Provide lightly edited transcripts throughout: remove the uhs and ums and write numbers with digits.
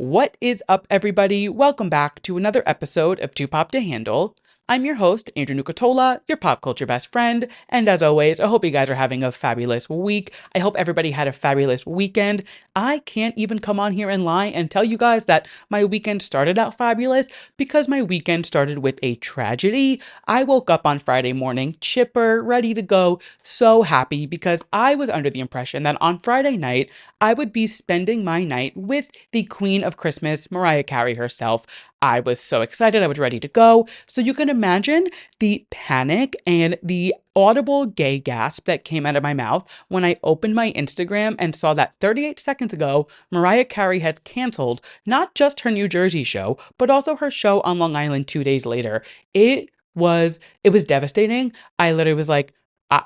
What is up, everybody? Welcome back to another episode of Too Pop to Handle. I'm your host, Andrew Nucatola, your pop culture best friend, and as always, I hope you guys are having a fabulous week. I hope everybody had a fabulous weekend. I can't even come on here and lie and tell you guys that my weekend started out fabulous because my weekend started with a tragedy. I woke up on Friday morning, chipper, ready to go, so happy because I was under the impression that on Friday night, I would be spending my night with the Queen of Christmas, Mariah Carey herself. I was so excited. I was ready to go. So you can imagine the panic and the audible gay gasp that came out of my mouth when I opened my Instagram and saw that 38 seconds ago, Mariah Carey had canceled not just her New Jersey show, but also her show on Long Island 2 days later. It was devastating. I literally was like,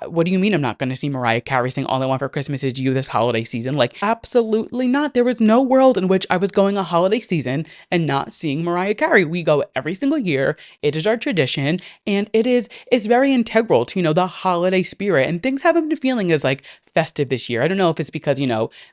what do you mean I'm not going to see Mariah Carey sing All I Want for Christmas Is You this holiday season? Like, absolutely not. There was no world in which I was going a holiday season and not seeing Mariah Carey. We go every single year. It is our tradition, and it's very integral to, the holiday spirit. And things haven't been feeling as like festive this year. I don't know if it's because,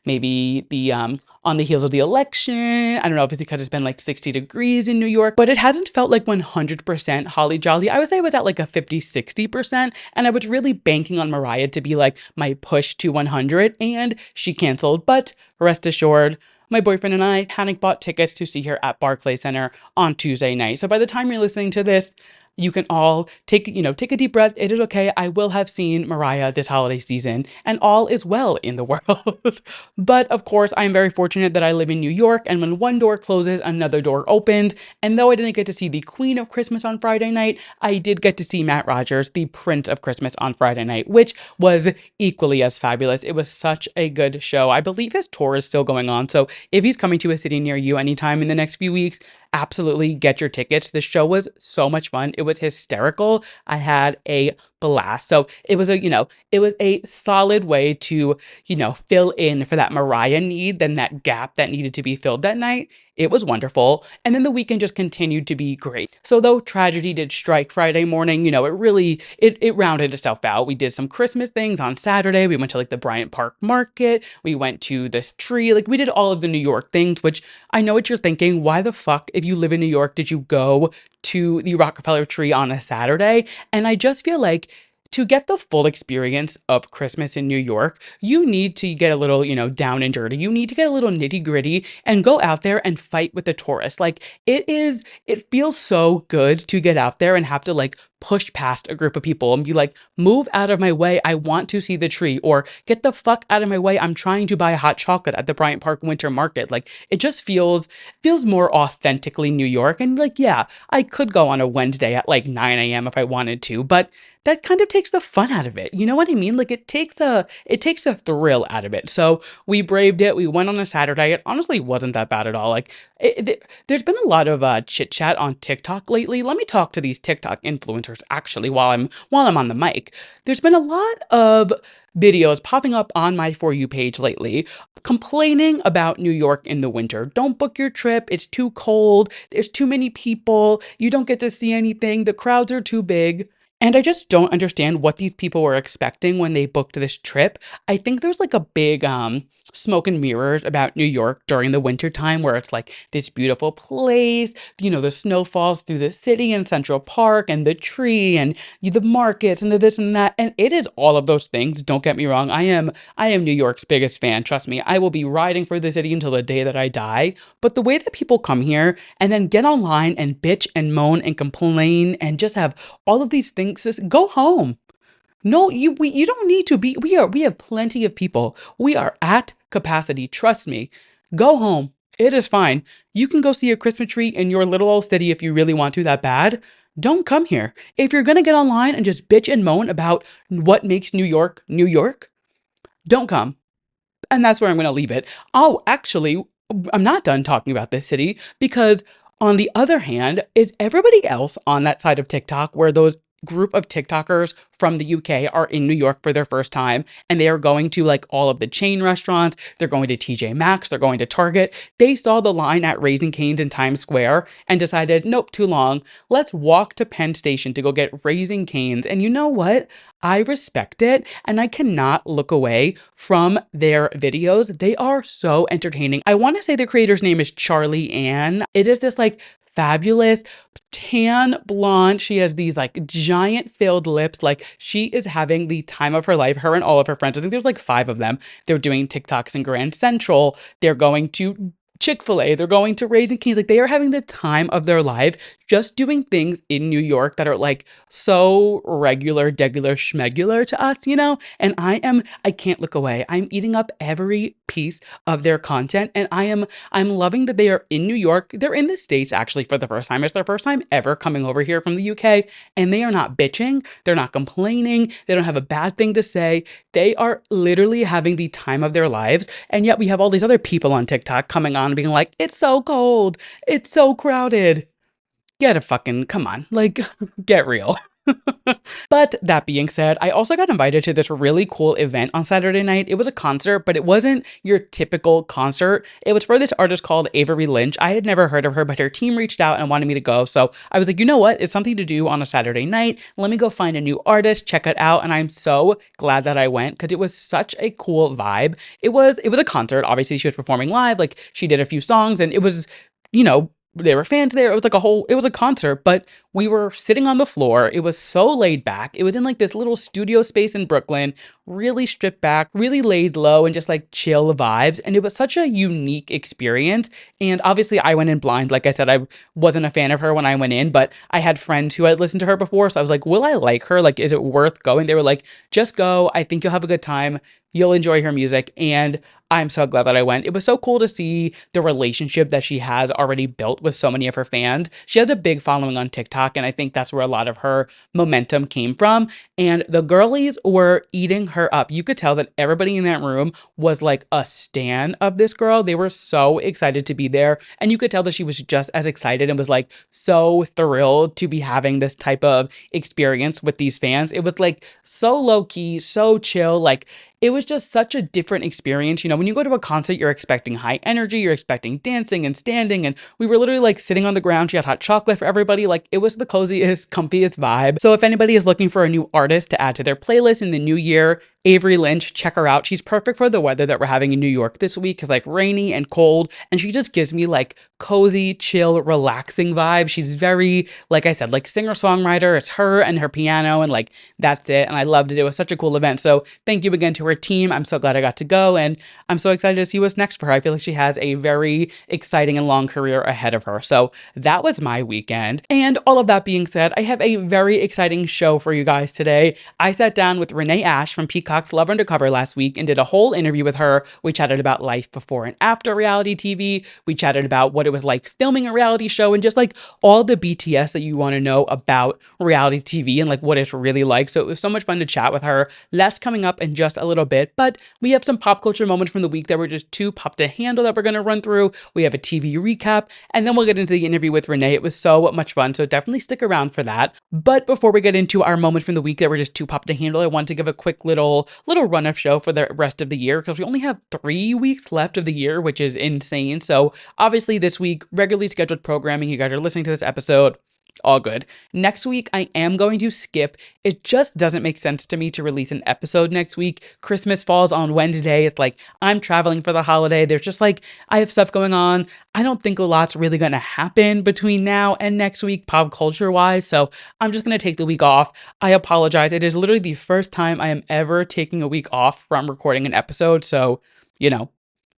maybe the on the heels of the election. I don't know if it's because it's been like 60 degrees in New York, but it hasn't felt like 100% holly jolly. I would say it was at like a 50-60%. And I was really banking on Mariah to be like my push to 100, and she canceled. But rest assured, my boyfriend and I panic bought tickets to see her at Barclays Center on Tuesday night. So by the time you're listening to this, you can all take a deep breath. It is okay. I will have seen Mariah this holiday season, and all is well in the world. But of course, I am very fortunate that I live in New York, and when one door closes, another door opens. And though I didn't get to see the Queen of Christmas on Friday night, I did get to see Matt Rogers, the Prince of Christmas, on Friday night, which was equally as fabulous. It was such a good show. I believe his tour is still going on. So if he's coming to a city near you anytime in the next few weeks, absolutely get your tickets. The show was so much fun. It was hysterical. I had a blast. So it was a solid way to, fill in for that Mariah need, then that gap that needed to be filled that night. It was wonderful. And then the weekend just continued to be great. So though tragedy did strike Friday morning, it rounded itself out. We did some Christmas things on Saturday. We went to like the Bryant Park Market. We went to this tree. Like, we did all of the New York things, which I know what you're thinking. Why the fuck, if you live in New York, did you go to the Rockefeller tree on a Saturday? And I just feel like to get the full experience of Christmas in New York, you need to get a little, down and dirty. You need to get a little nitty gritty and go out there and fight with the tourists. Like, it feels so good to get out there and have to like push past a group of people and be like, move out of my way. I want to see the tree, or get the fuck out of my way. I'm trying to buy a hot chocolate at the Bryant Park Winter Market. Like, it just feels more authentically New York. And like, yeah, I could go on a Wednesday at like 9 a.m. if I wanted to, but that kind of takes the fun out of it. You know what I mean? Like, it takes the thrill out of it. So we braved it. We went on a Saturday. It honestly wasn't that bad at all. Like, there's been a lot of chit chat on TikTok lately. Let me talk to these TikTok influencers actually while I'm on the mic. There's been a lot of videos popping up on my For You page lately complaining about New York in the winter. Don't book your trip. It's too cold. There's too many people. You don't get to see anything. The crowds are too big. And I just don't understand what these people were expecting when they booked this trip. I think there's like a big smoke and mirrors about New York during the winter time, where it's like this beautiful place, the snow falls through the city and Central Park and the tree and the markets and the this and that. And it is all of those things. Don't get me wrong. I am New York's biggest fan. Trust me. I will be riding for the city until the day that I die. But the way that people come here and then get online and bitch and moan and complain and just have all of these things, just go home. No, you don't need to be. We have plenty of people. We are at capacity. Trust me. Go home. It is fine. You can go see a Christmas tree in your little old city if you really want to that bad. Don't come here. If you're gonna get online and just bitch and moan about what makes New York, New York, don't come. And that's where I'm gonna leave it. Oh, actually, I'm not done talking about this city, because on the other hand, is everybody else on that side of TikTok where those group of TikTokers from the UK are in New York for their first time, and they are going to like all of the chain restaurants. They're going to TJ Maxx, they're going to Target. They saw the line at Raising Cane's in Times Square and decided, nope, too long. Let's walk to Penn Station to go get Raising Cane's. And you know what? I respect it, and I cannot look away from their videos. They are so entertaining. I want to say the creator's name is Charlie Ann. It is this like fabulous tan blonde. She has these like giant filled lips. Like she is having the time of her life, her and all of her friends. I think there's like 5 of them. They're doing TikToks in Grand Central. They're going to Chick-fil-A, they're going to Raising Cane's. Like they are having the time of their life just doing things in New York that are like so regular, degular, schmegular to us, you know? And I can't look away. I'm eating up every piece of their content, and I'm loving that they are in New York. They're in the States actually for the first time. It's their first time ever coming over here from the UK, and they are not bitching. They're not complaining. They don't have a bad thing to say. They are literally having the time of their lives. And yet we have all these other people on TikTok coming on and being like, it's so cold. It's so crowded. Come on, like, get real. But that being said, I also got invited to this really cool event on Saturday night. It was a concert, but it wasn't your typical concert. It was for this artist called Avery Lynch. I had never heard of her, but her team reached out and wanted me to go. So I was like, you know what? It's something to do on a Saturday night. Let me go find a new artist, check it out. And I'm so glad that I went because it was such a cool vibe. It was a concert. Obviously, she was performing live. Like she did a few songs, and it was, you know, there were fans there. It was like it was a concert, but we were sitting on the floor. It was so laid back. It was in like this little studio space in Brooklyn, really stripped back, really laid low and just like chill vibes. And it was such a unique experience. And obviously I went in blind. Like I said, I wasn't a fan of her when I went in, but I had friends who had listened to her before. So I was like, will I like her? Like, is it worth going? They were like, just go. I think you'll have a good time. You'll enjoy her music. And I'm so glad that I went. It was so cool to see the relationship that she has already built with so many of her fans. She has a big following on TikTok, and I think that's where a lot of her momentum came from. And the girlies were eating her up. You could tell that everybody in that room was like a stan of this girl. They were so excited to be there. And you could tell that she was just as excited and was like so thrilled to be having this type of experience with these fans. It was like so low key, so chill. Like it was just such a different experience. You know, when you go to a concert, you're expecting high energy, you're expecting dancing and standing. And we were literally like sitting on the ground. She had hot chocolate for everybody. Like it was the coziest, comfiest vibe. So if anybody is looking for a new artist to add to their playlist in the new year, Avery Lynch, check her out. She's perfect for the weather that we're having in New York this week. It's like rainy and cold, and she just gives me like cozy, chill, relaxing vibe. She's very, like I said, like singer-songwriter. It's her and her piano, and like that's it. And I loved it. It was such a cool event. So thank you again to her team. I'm so glad I got to go, and I'm so excited to see what's next for her. I feel like she has a very exciting and long career ahead of her. So that was my weekend. And all of that being said, I have a very exciting show for you guys today. I sat down with Renée Ash from Peacock's Love Undercover last week and did a whole interview with her. We chatted about life before and after reality TV. We chatted about what it was like filming a reality show and just like all the BTS that you want to know about reality TV and like what it's really like. So it was so much fun to chat with her. That's coming up in just a little bit, but we have some pop culture moments from the week that were just too pop to handle that we're going to run through. We have a TV recap, and then we'll get into the interview with Renée. It was so much fun, so definitely stick around for that. But before we get into our moments from the week that were just too pop to handle, I want to give a quick little run of show for the rest of the year because we only have 3 weeks left of the year, which is insane. So obviously this week, regularly scheduled programming. You guys are listening to this episode. All good. Next week, I am going to skip. It just doesn't make sense to me to release an episode next week. Christmas falls on Wednesday. It's like I'm traveling for the holiday. There's just like, I have stuff going on. I don't think a lot's really going to happen between now and next week, pop culture wise. So I'm just going to take the week off. I apologize. It is literally the first time I am ever taking a week off from recording an episode. So, you know,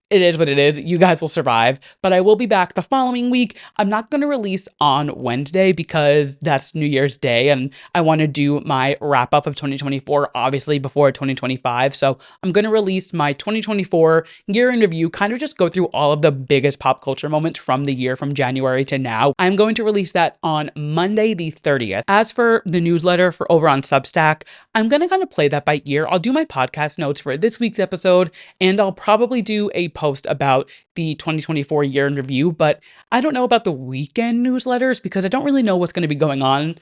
it is what it is. You guys will survive, but I will be back the following week. I'm not going to release on Wednesday because that's New Year's Day and I want to do my wrap up of 2024, obviously before 2025. So I'm going to release my 2024 year in review, kind of just go through all of the biggest pop culture moments from the year from January to now. I'm going to release that on Monday, the 30th. As for the newsletter for over on Substack, I'm going to kind of play that by ear. I'll do my podcast notes for this week's episode, and I'll probably do a post about the 2024 year in review, but I don't know about the weekend newsletters because I don't really know what's going to be going on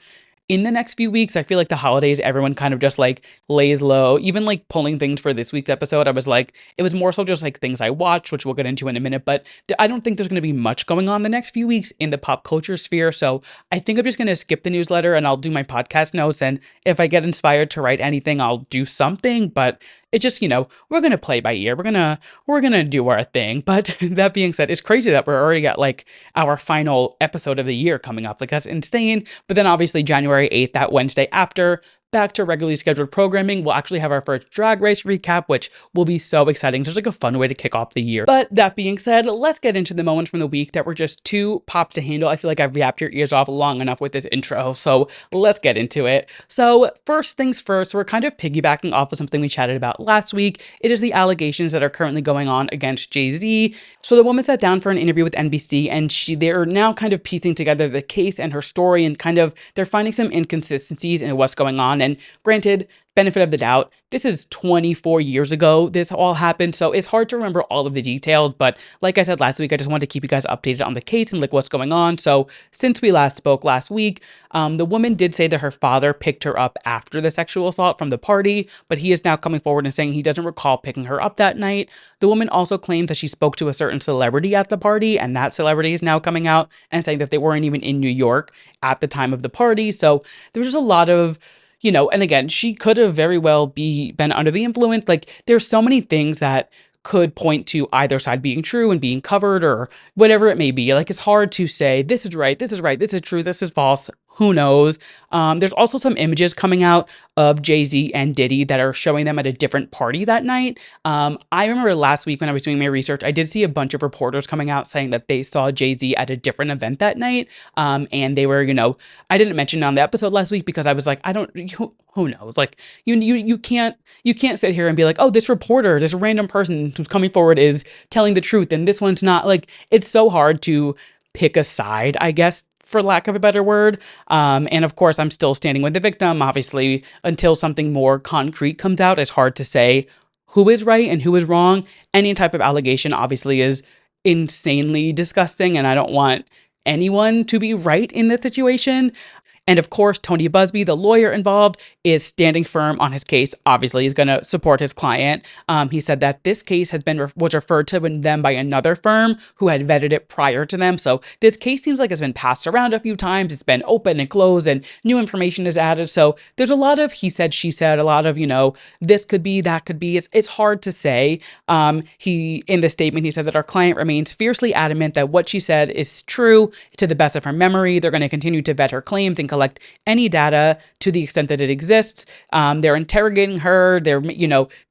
in the next few weeks. I feel like the holidays, everyone kind of just like lays low. Even like pulling things for this week's episode, I was like, it was more so just like things I watched, which we'll get into in a minute. But I don't think there's going to be much going on the next few weeks in the pop culture sphere. So I think I'm just going to skip the newsletter and I'll do my podcast notes. And if I get inspired to write anything, I'll do something. But it just, we're going to play by ear. We're going to do our thing. But that being said, it's crazy that we're already at like our final episode of the year coming up. Like, that's insane. But then obviously January 8th, that Wednesday after, back to regularly scheduled programming. We'll actually have our first Drag Race recap, which will be so exciting. Just like a fun way to kick off the year. But that being said, let's get into the moments from the week that were just too pop to handle. I feel like I've yapped your ears off long enough with this intro, so let's get into it. So first things first, we're kind of piggybacking off of something we chatted about last week. It is the allegations that are currently going on against Jay-Z. So the woman sat down for an interview with NBC, and they're now kind of piecing together the case and her story, and kind of they're finding some inconsistencies in what's going on. And granted, benefit of the doubt, this is 24 years ago this all happened, so it's hard to remember all of the details. But like I said last week, I just wanted to keep you guys updated on the case and like what's going on. So since we last spoke last week, the woman did say that her father picked her up after the sexual assault from the party, but he is now coming forward and saying he doesn't recall picking her up that night. The woman also claims that she spoke to a certain celebrity at the party, and that celebrity is now coming out and saying that they weren't even in New York at the time of the party. So there's just a lot of, and again, she could have very well been under the influence. Like, there's so many things that could point to either side being true and being covered or whatever it may be. Like, it's hard to say, this is right, this is right, this is true, this is false. Who knows? There's also some images coming out of Jay-Z and Diddy that are showing them at a different party that night. I remember last week when I was doing my research, I did see a bunch of reporters coming out saying that they saw Jay-Z at a different event that night. And they were, I didn't mention it on the episode last week because I was like, who knows? Like, you can't sit here and be like, oh, this reporter, this random person who's coming forward is telling the truth and this one's not. Like, it's so hard to pick a side, I guess, for lack of a better word. And of course, I'm still standing with the victim. Obviously, until something more concrete comes out, it's hard to say who is right and who is wrong. Any type of allegation obviously is insanely disgusting, and I don't want anyone to be right in this situation. And of course, Tony Busby, the lawyer involved, is standing firm on his case. Obviously, he's going to support his client. He said that this case was referred to them by another firm who had vetted it prior to them. So this case seems like it's been passed around a few times. It's been open and closed, and new information is added. So there's a lot of he said, she said, a lot of, this could be, that could be. It's hard to say. In the statement, he said that our client remains fiercely adamant that what she said is true to the best of her memory. They're going to continue to vet her claims and collect any data to the extent that it exists. They're interrogating her.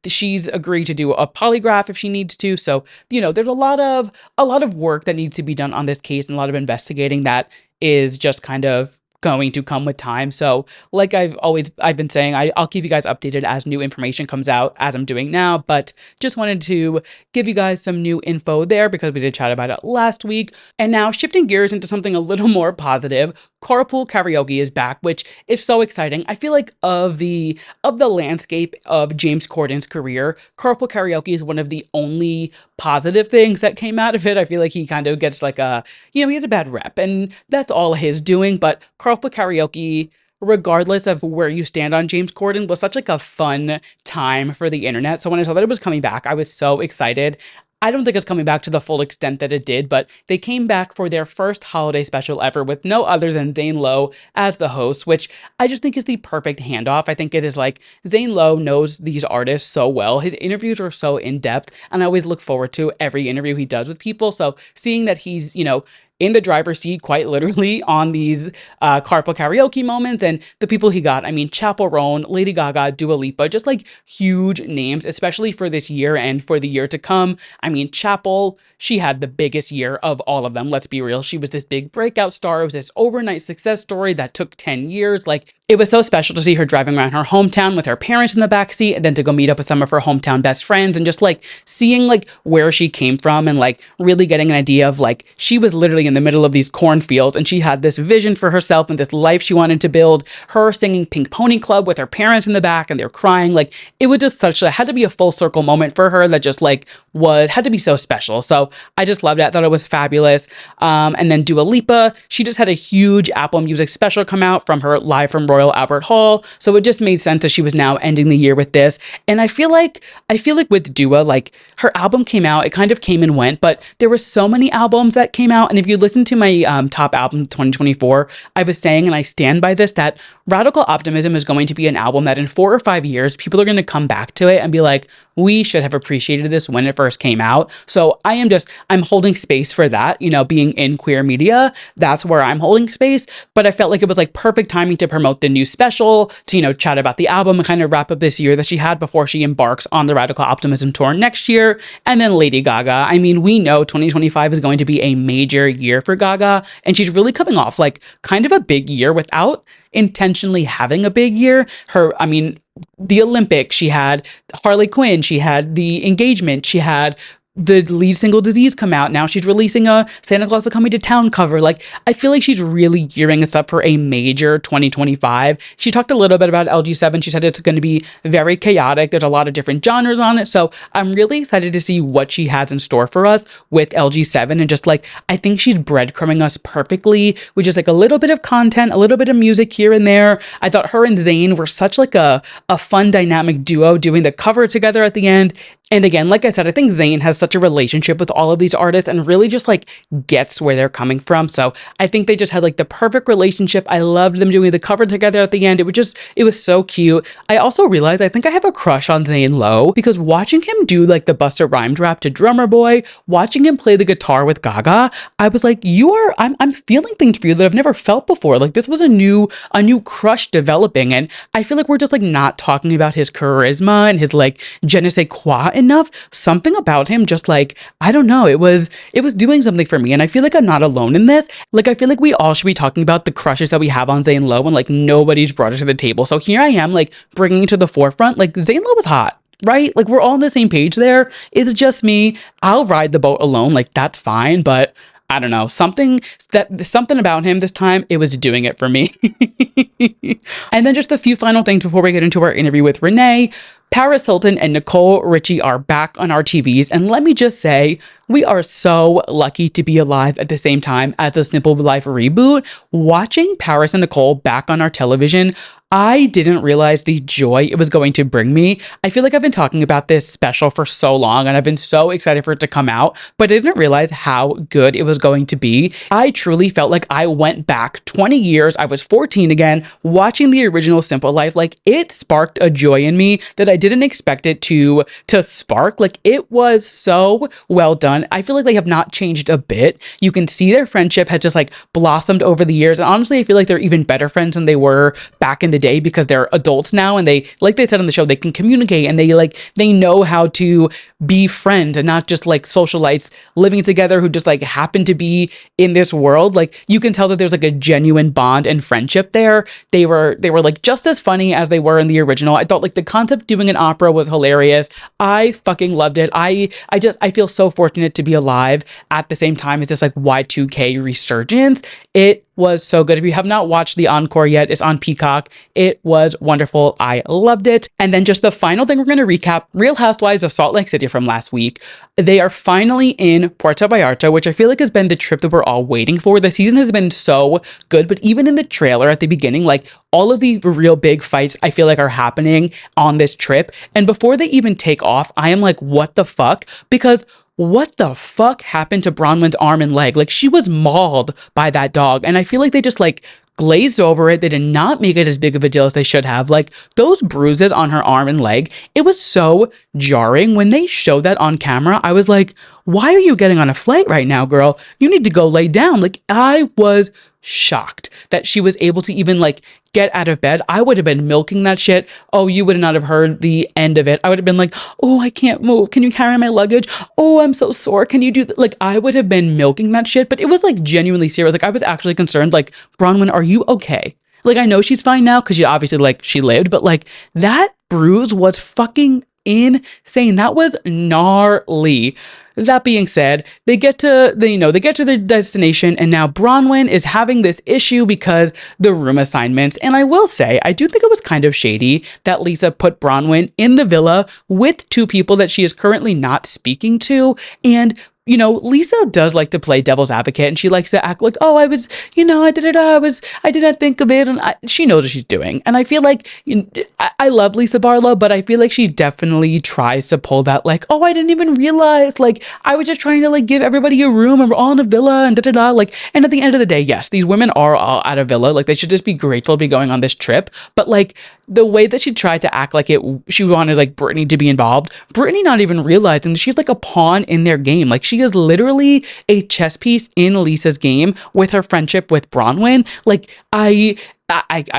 She's agreed to do a polygraph if she needs to. So, there's a lot of work that needs to be done on this case, and a lot of investigating that is just kind of going to come with time. So like I've been saying, I'll keep you guys updated as new information comes out, as I'm doing now, but just wanted to give you guys some new info there because we did chat about it last week. And now shifting gears into something a little more positive, Carpool Karaoke is back, which is so exciting. I feel like of the landscape of James Corden's career, Carpool Karaoke is one of the only positive things that came out of it. I feel like he kind of gets like he has a bad rep, and that's all his doing. But Carpool Karaoke, regardless of where you stand on James Corden, was such like a fun time for the internet. So when I saw that it was coming back, I was so excited. I don't think it's coming back to the full extent that it did, but they came back for their first holiday special ever with no other than Zane Lowe as the host, which I just think is the perfect handoff. I think it is like Zane Lowe knows these artists so well. His interviews are so in-depth, and I always look forward to every interview he does with people. So seeing that he's, in the driver's seat, quite literally, on these Carpool Karaoke moments, and the people he got. I mean, Chappell, Roan, Lady Gaga, Dua Lipa, just like huge names, especially for this year and for the year to come. I mean, Chappell, she had the biggest year of all of them. Let's be real. She was this big breakout star. It was this overnight success story that took 10 years. Like, it was so special to see her driving around her hometown with her parents in the backseat, and then to go meet up with some of her hometown best friends, and just like seeing like where she came from, and like really getting an idea of like, she was literally in the middle of these cornfields, and she had this vision for herself and this life she wanted to build. Her singing Pink Pony Club with her parents in the back, and they're crying. Like, it was just had to be a full circle moment for her that just like had to be so special. So I just loved it. I thought it was fabulous. And then Dua Lipa, she just had a huge Apple Music special come out from her live from Royal Albert Hall. So it just made sense that she was now ending the year with this. And I feel like with Dua, like, her album came out, it kind of came and went, but there were so many albums that came out. And if you listen to my top album 2024, I was saying, and I stand by this, that Radical Optimism is going to be an album that in 4 or 5 years, people are going to come back to it and be like, we should have appreciated this when it first came out. So I'm holding space for that, you know, being in queer media, that's where I'm holding space. But I felt like it was like perfect timing to promote the new special, to, you know, chat about the album and kind of wrap up this year that she had before she embarks on the Radical Optimism tour next year. And then Lady Gaga, I mean, we know 2025 is going to be a major year for Gaga, and she's really coming off like kind of a big year without intentionally having a big year. The Olympics, she had Harley Quinn, she had the engagement, she had the lead single Disease come out. Now she's releasing a Santa Claus is Coming to Town cover. Like, I feel like she's really gearing us up for a major 2025. She talked a little bit about LG7. She said it's going to be very chaotic. There's a lot of different genres on it. So I'm really excited to see what she has in store for us with LG7. And just like, I think she's breadcrumbing us perfectly with just like a little bit of content, a little bit of music here and there. I thought her and Zane were such like a fun dynamic duo doing the cover together at the end. And again, like I said, I think Zane has such a relationship with all of these artists and really just like gets where they're coming from. So I think they just had like the perfect relationship. I loved them doing the cover together at the end. It was so cute. I also realized I think I have a crush on Zane Lowe, because watching him do like the Busta Rhymes rap to Drummer Boy, watching him play the guitar with Gaga, I was like, I'm feeling things for you that I've never felt before. Like, this was a new crush developing. And I feel like we're just like not talking about his charisma and his like je ne sais quoi enough. Something about him just like, I don't know, it was doing something for me. And I feel like I'm not alone in this. Like, I feel like we all should be talking about the crushes that we have on Zane Lowe, and like nobody's brought it to the table. So here I am, like, bringing it to the forefront. Like, Zane Lowe was hot, right? Like, we're all on the same page there. Is it just me? I'll ride the boat alone. Like, that's fine. But I don't know, something about him this time, it was doing it for me. And then just a few final things before we get into our interview with Renee. Paris Hilton and Nicole Richie are back on our TVs, and let me just say, we are so lucky to be alive at the same time as a Simple Life reboot. Watching Paris and Nicole back on our television, I didn't realize the joy it was going to bring me. I feel like I've been talking about this special for so long, and I've been so excited for it to come out, but I didn't realize how good it was going to be. I truly felt like I went back 20 years. I was 14 again, watching the original Simple Life. Like, it sparked a joy in me that I didn't expect it to spark. Like, it was so well done. I feel like they have not changed a bit. You can see their friendship has just like blossomed over the years. And honestly, I feel like they're even better friends than they were back in the day, because they're adults now, and they, like they said on the show, they can communicate, and they know how to be friends and not just like socialites living together who just like happen to be in this world. Like, you can tell that there's like a genuine bond and friendship there. They were like just as funny as they were in the original. I thought like the concept of doing an opera was hilarious. I fucking loved it. I feel so fortunate to be alive at the same time as this like Y2K resurgence. It was so good. If you have not watched the Encore yet, it's on Peacock. It was wonderful. I loved it. And then just the final thing we're going to recap, Real Housewives of Salt Lake City from last week. They are finally in Puerto Vallarta, which I feel like has been the trip that we're all waiting for. The season has been so good, but even in the trailer at the beginning, like, all of the real big fights I feel like are happening on this trip. And before they even take off, I am like, what the fuck? Because what the fuck happened to Bronwyn's arm and leg? Like, she was mauled by that dog. And I feel like they just like glazed over it. They did not make it as big of a deal as they should have. Like, those bruises on her arm and leg, it was so jarring. When they showed that on camera, I was like, why are you getting on a flight right now, girl? You need to go lay down. Like, I was shocked that she was able to even like get out of bed. I would have been milking that shit. Oh, you would not have heard the end of it. I would have been like, oh, I can't move. Can you carry my luggage? Oh, I'm so sore. Can you do that? Like, I would have been milking that shit, but it was like genuinely serious. Like, I was actually concerned, like, Bronwyn, are you okay? Like, I know she's fine now because she obviously like she lived, but like that bruise was fucking insane. That was gnarly. that being said, they get to they get to their destination, and now Bronwyn is having this issue because the room assignments. And I will say, I do think it was kind of shady that Lisa put Bronwyn in the villa with two people that she is currently not speaking to. And Lisa does like to play devil's advocate, and she likes to act like, oh, I was, I didn't think of it. And she knows what she's doing. And I feel like, I love Lisa Barlow, but I feel like she definitely tries to pull that, like, oh, I didn't even realize, like, I was just trying to, like, give everybody a room and we're all in a villa and like, and at the end of the day, yes, these women are all at a villa. Like, they should just be grateful to be going on this trip. But, like, the way that she tried to act like she wanted, like, Brittany to be involved, Brittany not even realizing that she's like a pawn in their game. Like, she is literally a chess piece in Lisa's game with her friendship with Bronwyn. Like, I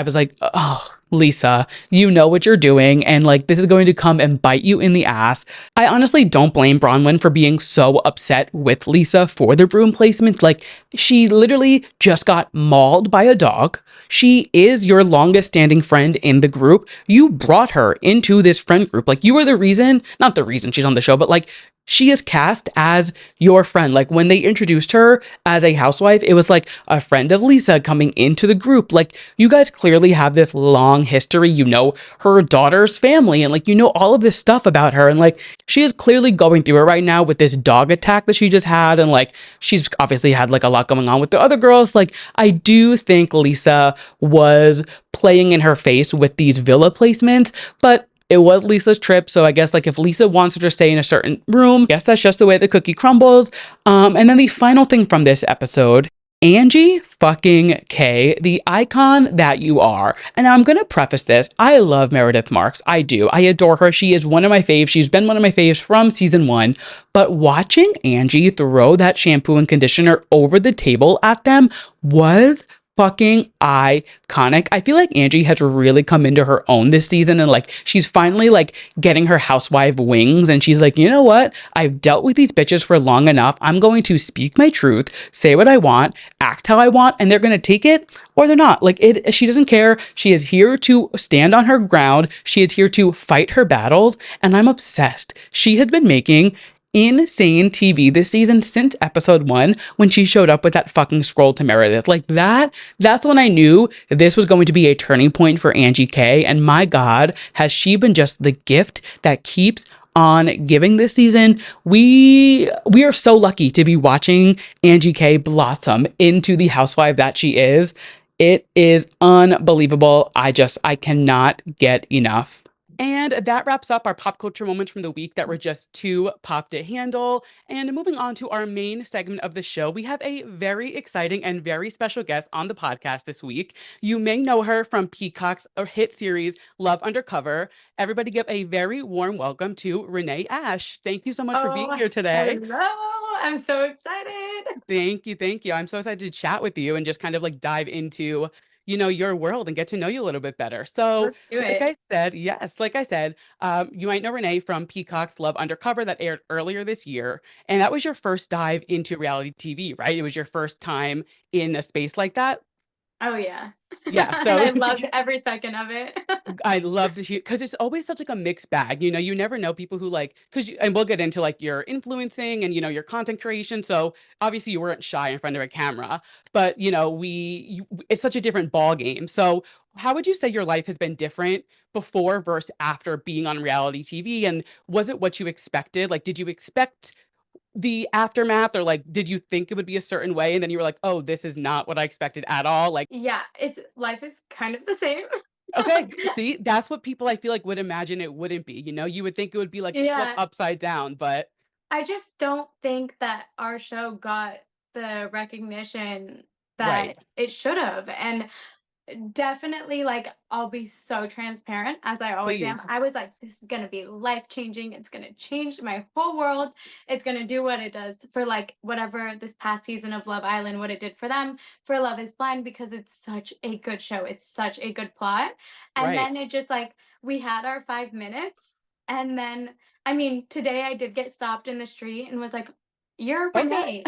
was like, oh, Lisa, you know what you're doing, and like this is going to come and bite you in the ass. I honestly don't blame Bronwyn for being so upset with Lisa for the broom placements. Like, she literally just got mauled by a dog. She is your longest standing friend in the group. You brought her into this friend group. Like, you are the reason, not the reason she's on the show, but like, she is cast as your friend. Like, when they introduced her as a housewife, it was like a friend of Lisa coming into the group. Like, you guys clearly have this long history. You know her daughter's family, and like, all of this stuff about her. And like, she is clearly going through it right now with this dog attack that she just had. And like, she's obviously had like a lot going on with the other girls. Like, I do think Lisa was playing in her face with these villa placements, but it was Lisa's trip, so I guess like if Lisa wants her to stay in a certain room, I guess that's just the way the cookie crumbles. And then the final thing from this episode, Angie fucking K, the icon that you are. And I'm gonna preface this. I love Meredith Marks. I do. I adore her. She is one of my faves. She's been one of my faves from season 1. But watching Angie throw that shampoo and conditioner over the table at them was fucking iconic. I feel like Angie has really come into her own this season, and like she's finally like getting her housewife wings, and she's like, you know what? I've dealt with these bitches for long enough. I'm going to speak my truth, say what I want, act how I want, and they're going to take it or they're not. Like, she doesn't care. She is here to stand on her ground. She is here to fight her battles, and I'm obsessed. She has been making insane TV this season since episode 1, when she showed up with that fucking scroll to Meredith. Like, that's when I knew this was going to be a turning point for Angie K. And my God, has she been just the gift that keeps on giving this season. We are so lucky to be watching Angie K blossom into the housewife that she is. It is unbelievable. I cannot get enough. And that wraps up our pop culture moments from the week that were just too pop to handle. And moving on to our main segment of the show, we have a very exciting and very special guest on the podcast this week. You may know her from Peacock's hit series, Love Undercover. Everybody give a very warm welcome to Renée Ash. Thank you so much for being Oh, here today. hello. I'm so excited. Thank you. Thank you. I'm so excited to chat with you and just kind of like dive into, your world and get to know you a little bit better. So, Let's do like it. I said, yes, like I said, you might know Renee from Peacock's Love Undercover that aired earlier this year. And that was your first dive into reality TV, right? It was your first time in a space like that. Oh, yeah. Yeah. And So I loved every second of it. I love to hear, because it's always such like a mixed bag. You never know people who like, and we'll get into like your influencing and your content creation. So obviously you weren't shy in front of a camera, but it's such a different ball game. So how would you say your life has been different before versus after being on reality TV? And was it what you expected? Like, did you expect the aftermath, or like did you think it would be a certain way and then you were like, oh, this is not what I expected at all? Like, Yeah, it's life is kind of the same. okay, see, that's what people I feel like would imagine it wouldn't be. You would think it would be like flip Yeah, upside down, but I just don't think that our show got the recognition right. that it should have. And definitely, like, I'll be so transparent as I always am. Please. I was like, this is gonna be life changing. It's gonna change my whole world. It's gonna do what it does for like whatever this past season of Love Island, what it did for them, for Love is Blind, because it's such a good show. It's such a good plot. And Right. then it just like we had our 5 minutes, and then I mean, today I did get stopped in the street and was like, you're Okay. Renee.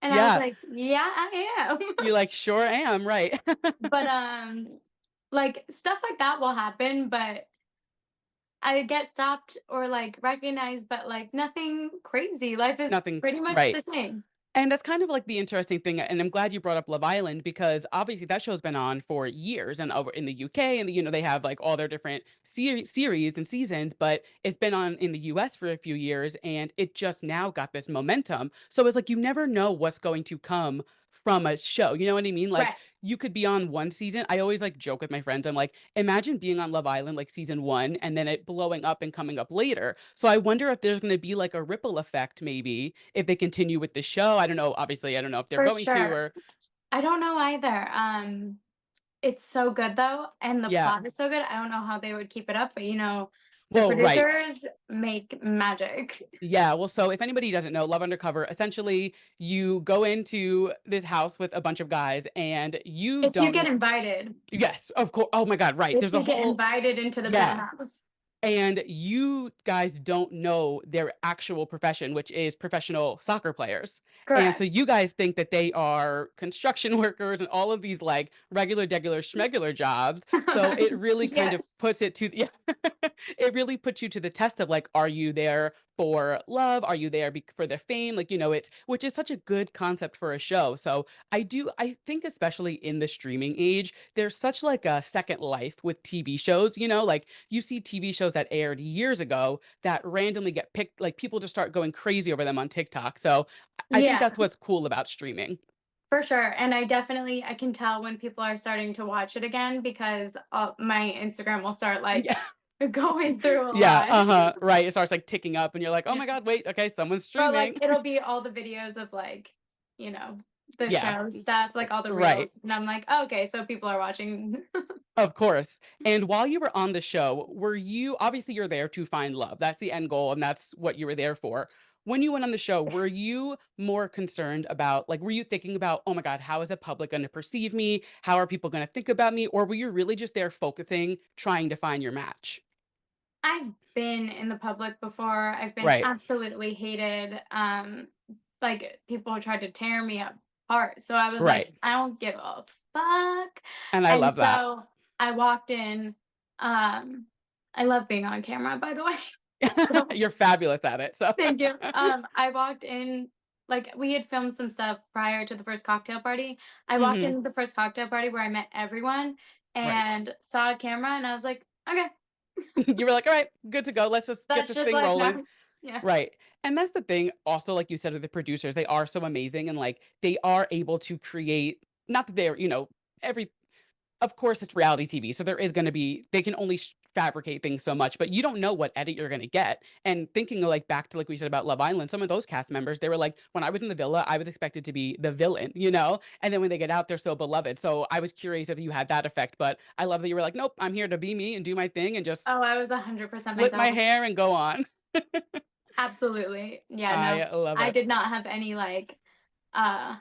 And I was Yeah. like, yeah, I am. You like, sure am, right. But like stuff like that will happen, but I get stopped or, like, recognized, but, like, nothing crazy. Life is Nothing pretty much right. the same. And that's kind of like the interesting thing, and I'm glad you brought up Love Island because obviously that show's been on for years and over in the UK, and they have like all their different series and seasons, but it's been on in the US for a few years and it just now got this momentum. So it's like you never know what's going to come from a show. You know what I mean? Like Right. you could be on one season. I always like joke with my friends. I'm like, imagine being on Love Island like season 1 and then it blowing up and coming up later. So I wonder if there's going to be like a ripple effect maybe if they continue with the show. I don't know. Obviously, I don't know if they're For going to sure. or I don't know either. It's so good though, and the yeah. plot is so good. I don't know how they would keep it up, but, the Well, right. producers make magic. Yeah. Well, so if anybody doesn't know, Love Undercover, essentially you go into this house with a bunch of guys and you If you don't get invited yes, of course. Oh my God, right. if There's a you get whole invited into the yeah. penthouse. And you guys don't know their actual profession, which is professional soccer players. And so Correct. you guys think that they are construction workers and all of these like regular, degular, schmegular jobs. So it really kind of Yes. puts it to, yeah, it really puts you to the test of like, are you there for love? Are you there for the fame? Like, it's, which is such a good concept for a show. So I think especially in the streaming age, there's such like a second life with TV shows, like you see TV shows that aired years ago that randomly get picked, like people just start going crazy over them on TikTok. So I think Yeah, that's what's cool about streaming. for sure, and I can tell when people are starting to watch it again because, my Instagram will start, like, Yeah. going through a Yeah. lot. Uh-huh. Right. It starts like ticking up and you're like, oh Yeah. my God, wait, okay, someone's Or, like, streaming. it'll be all the videos of, like, you know, the Yeah. show stuff, like, all the Right. reels, and I'm like, "Oh, okay, so people are watching." Of course. And while you were on the show, were you obviously you're there to find love. That's the end goal and that's what you were there for. When you went on the show, were you more concerned about like were you thinking about, "Oh my God, how is the public going to perceive me? How are people going to think about me?" Or were you really just there focusing trying to find your match? I've been in the public before, I've been Right. absolutely hated, like, people tried to tear me apart, so I was like, Right. "I don't give a fuck," And I and love that. so I walked in, um I love being on camera, by the way, so You're fabulous at it. So thank you. I walked in like, we had filmed some stuff prior to the first cocktail party. I walked Mhm. into the first cocktail party where I met everyone Right. and saw a camera, and I was like, "Okay, You were like, "All right, good to go. Let's just get that's this just thing life rolling." now." Yeah. Right. And that's the thing also, like you said, with the producers, they are so amazing and like they are able to create, not that they're, every, of course it's reality TV. So there is going to be, they can only fabricate things so much, but you don't know what edit you're going to get. And thinking of like back to like we said about Love Island, some of those cast members, they were like, when I was in the villa, I was expected to be the villain, And then when they get out, they're so beloved. So I was curious if you had that effect, but I love that you were like, nope, I'm here to be me and do my thing and just Oh, I was 100% flip my myself. hair and go on. Absolutely. Yeah, no, I love I it. did not have any, like, uh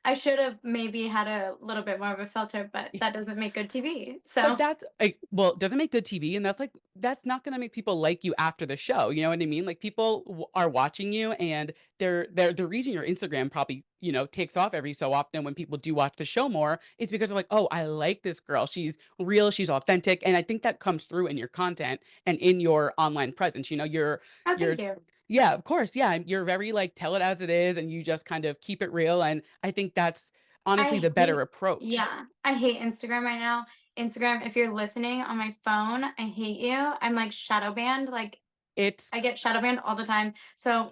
I should have maybe had a little bit more of a filter, but that doesn't make good TV, But so that's like, well, it doesn't make good TV, and that's like that's not gonna make people like you after the show. You know what I mean? Like people are watching you, and they're the reason your Instagram probably takes off every so often when people do watch the show more is because they're like, oh, I like this girl. She's real. She's authentic, and I think that comes through in your content and in your online presence. Oh, You're thank you. yeah, of course, yeah. You're very like tell it as it is, and you just kind of keep it real. And I think that's honestly I the better hate approach. yeah, I hate Instagram right now. Instagram, if you're listening on my phone, I hate you. I'm, like, shadow banned, like, It's I get shadow banned all the time, so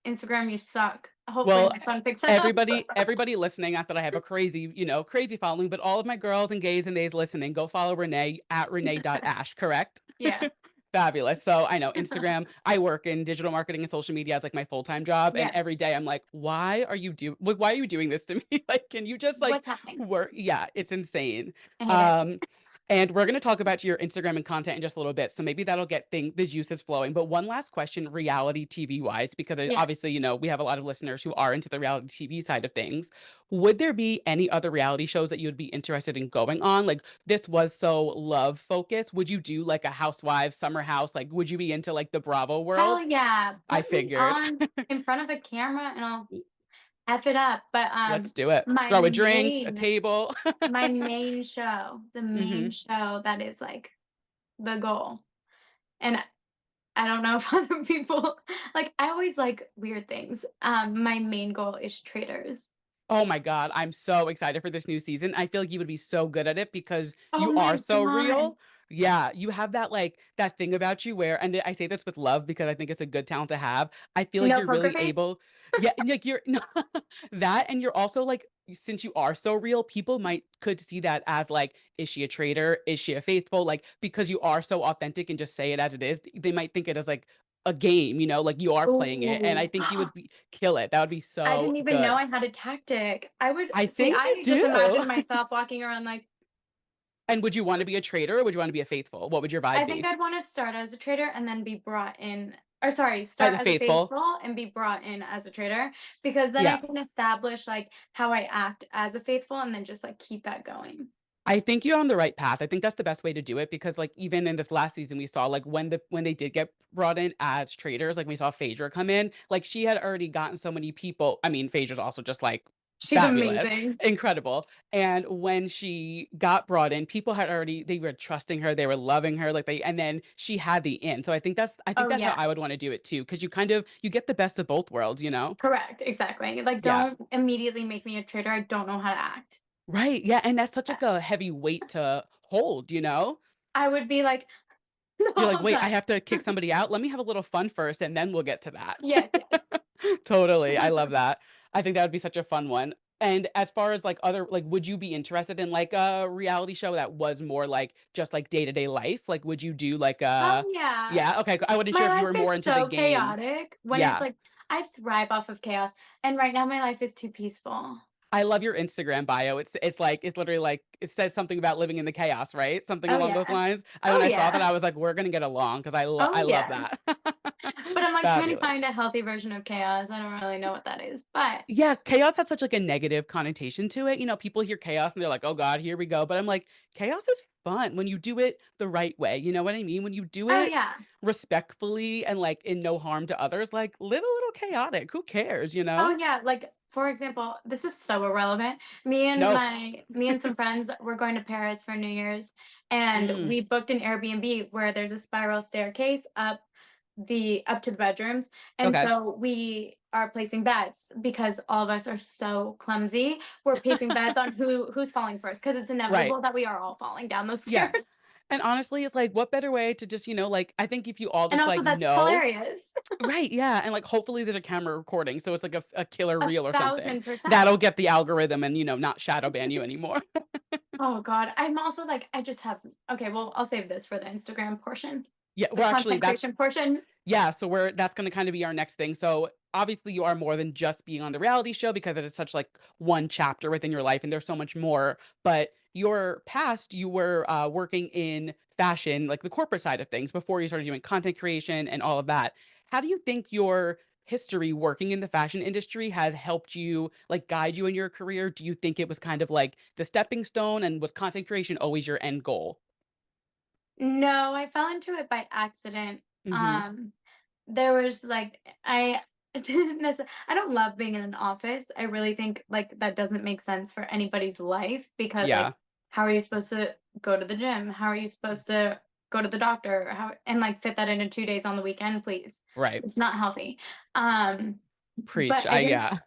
Instagram, you suck. Hopefully, well, my phone picks it up. everybody listening, not that I have a crazy, crazy following, but all of my girls and gays and theys listening, go follow Renee at Renee.Ash, correct? Yeah. Fabulous. So I know Instagram, I work in digital marketing and social media as like my full-time job. And Yeah. every day I'm like, why are you doing this to me? Like, can you just like What's happening? work? Yeah, it's insane. I hate it. Um, and we're going to talk about your Instagram and content in just a little bit. So maybe that'll get the juices flowing. But one last question, reality TV wise, because Yeah. obviously, we have a lot of listeners who are into the reality TV side of things. Would there be any other reality shows that you would be interested in going on? Like this was so love focused. Would you do like a housewives summer house? Like, would you be into like the Bravo Hell world? yeah. I Put me figured. on in front of a camera and I'll F it up. But, Let's do it. my Throw a drink, a main table. my main show, the main Hmm. show that is, like, the goal, and I don't know if other people like, I always like weird things. My main goal is traders. Oh my god, I'm so excited for this new season. I feel like you would be so good at it because Oh you are my so god. real. Yeah, you have that, like, that thing about you where and I say this with love because I think it's a good talent to have. I feel like No you're poker really face? able yeah, and, like, you're no, that and you're also, like since you are so real, people might could see that as, like, is she a traitor? Is she a faithful? Like, because you are so authentic and just say it as it is, they might think it as, like, a game, like you are playing it, and I Ooh. think you would kill it. That would be I so didn't even know good. I had a tactic. I would I see, think you I just do. imagine myself walking around like, And would you wanna be a traitor or would you wanna be a faithful? What would your vibe I think be? I'd wanna start as a trader and then be brought in, or sorry, start The as a faithful? faithful and be brought in as a trader, because then I Yeah. can establish, like, how I act as a faithful and then just, like, keep that going. I think you're on the right path. I think that's the best way to do it because, like, even in this last season, we saw, like, when they did get brought in as traders, like, we saw Phaedra come in, like, she had already gotten so many people I mean, Phaedra's also just, like, She's fabulous, amazing. incredible, and when she got brought in, people had already they were trusting her, they were loving her, like, and then she had the in, so I think Oh, that's how yeah. I would wanna do it too, because you get the best of both worlds, you know? Correct, exactly. Like, Yeah. don't immediately make me a trader, I don't know how to act. Right, yeah, and that's such, Uh, like, a heavy weight to hold, you know? I would be like the You're like, whole "Wait, I time. have to kick somebody out? Let me have a little fun first, and then we'll get to that." Yes, yes. Totally, I love that. I think that would be such a fun one. And as far as, like, other like, would you be interested in, like, a reality show that was more, like, just, like, day-to-day life? Like, would you do, like, a Yeah. yeah? Okay, I wasn't My sure if you life were more is into the so game. chaotic when it's Yeah. like I thrive off of chaos, and right now my life is too peaceful. I love your Instagram bio. It's like it's literally like it says something about living in the chaos, right? Something Oh, along those yeah. lines. Oh, When I saw that, yeah. I was like, "We're gonna get along because Oh, I love yeah. that." But I'm, like, trying to Fabulous. find a healthy version of chaos. I don't really know what that is, but Yeah, chaos has such, like, a negative connotation to it, people hear chaos and they're like, "Oh god, here we go," but I'm like, chaos is fun when you do it the right way, you know what I mean? When you do oh, it yeah. respectfully and, like, in no harm to others, like, live a little chaotic, who cares, you Oh, know? yeah, like, for example, this is so irrelevant. No. Me and some friends were going to Paris for New Year's, and Mm, we booked an Airbnb where there's a spiral staircase up to the bedrooms, and okay. so we are placing bets because all of us are so clumsy. We're placing bets on who's falling first because it's Right. inevitable that we are all falling down those Yeah. stairs. And honestly, it's like, what better way to just, like, I think if you all And just, also like, that's know hilarious. right, yeah, and, like, hopefully there's a camera recording, so it's like a killer A reel or something. 1000%. That'll get the algorithm and, not shadow ban you anymore. Oh god, I'm also like, I just have okay, well, I'll save this for the Instagram portion, Yeah, the well, actually, content creation portion. yeah, so that's gonna kinda be our next thing. So, obviously, you are more than just being on the reality show because it is such, like, one chapter within your life, and there's so much more, but your past, you were, working in fashion, like, the corporate side of things before you started doing content creation and all of that. How do you think your history working in the fashion industry has helped you, like, guide you in your career? Do you think it was kind of like the stepping stone, and was content creation always your end goal? No, I fell into it by accident. Mhm. Um, there was like I didn't I don't love being in an office. I really think like that doesn't make sense for anybody's life because like Yeah. how are you supposed to go to the gym? How are you supposed to go to the doctor? How and like fit that into 2 days on the weekend, please. Right. It's not healthy. Um, Preach. but I didn't Yeah.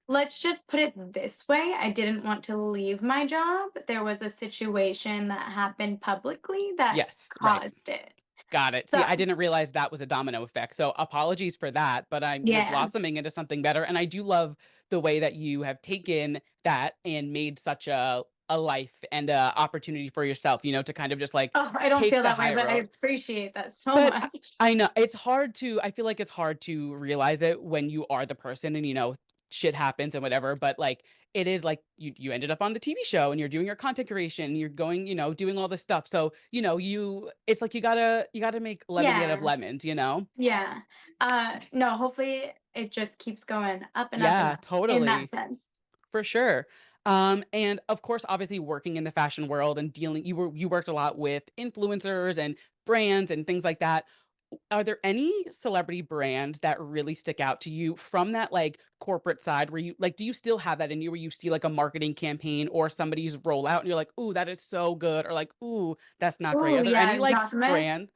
let's just put it this way, I didn't want to leave my job. There was a situation that happened publicly that Yes, right. caused it. Got it. See, So, I didn't realize that was a domino effect. So apologies for that, but you're yeah. blossoming into something better. And I do love the way that you have taken that and made such a life and a opportunity for yourself, to kind of just like Oh, I don't take feel the that way, high but I road. appreciate that so But much. I know it's hard to I feel like it's hard to realize it when you are the person and, shit happens and whatever, but, like, it is like you ended up on the TV show and you're doing your content creation, you're going, doing all this stuff. So, you it's like you gotta make lemonade out of Yeah, lemons, you know? yeah. No, hopefully it just keeps going up and up and Yeah, up in that totally. sense. For sure. And of course, obviously working in the fashion world and you worked a lot with influencers and brands and things like that. Are there any celebrity brands that really stick out to you from that, like, corporate side where you like, do you still have that in you where you see, like, a marketing campaign or somebody's rollout and you're like, "Ooh, that is so good," or like, "Ooh, that's not great." Oh, Are there any, yeah, like, Jacquemus. brand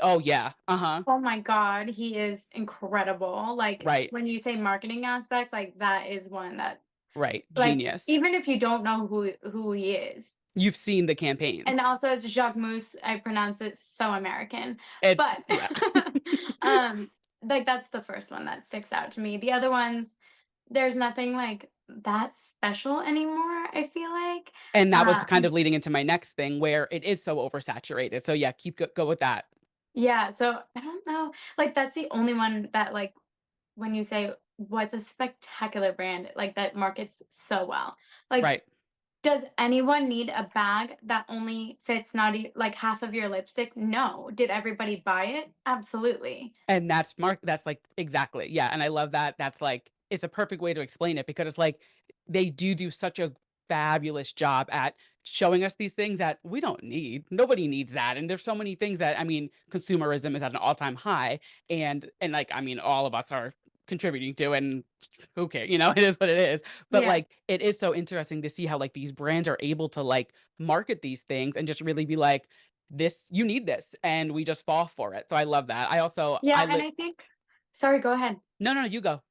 Oh yeah. Uh-huh. Oh my god, he is incredible. Like, Right. when you say marketing aspects, like, that is one that Right. like, Genius. even if you don't know who he is. You've seen the And campaigns. also as Jacques Mousse, I pronounce it so American. It But, yeah. um, like, that's the first one that sticks out to me. The other ones, there's nothing, like, that special anymore, I feel like. And that was kind Um, of leading into my next thing where it is so oversaturated. So yeah, go with that. yeah, so I don't know, like, that's the only one that, like, when you say, "What's a spectacular brand," like, that markets so well. Like, Right. does anyone need a bag that only fits not like half of your lipstick? No. Did everybody buy it? Absolutely. And that's like exactly. Yeah, and I love that. That's like it's a perfect way to explain it because it's like they do such a fabulous job at showing us these things that we don't need. Nobody needs that. And there's so many things that I mean, consumerism is at an all-time high and like I mean all of us are contributing to and who cares, it is what it is. But Yeah. like it is so interesting to see how like these brands are able to like market these things and just really be like this you need this and we just fall for it. So I love that. I also Yeah, I and li I think sorry, go ahead. No, you go.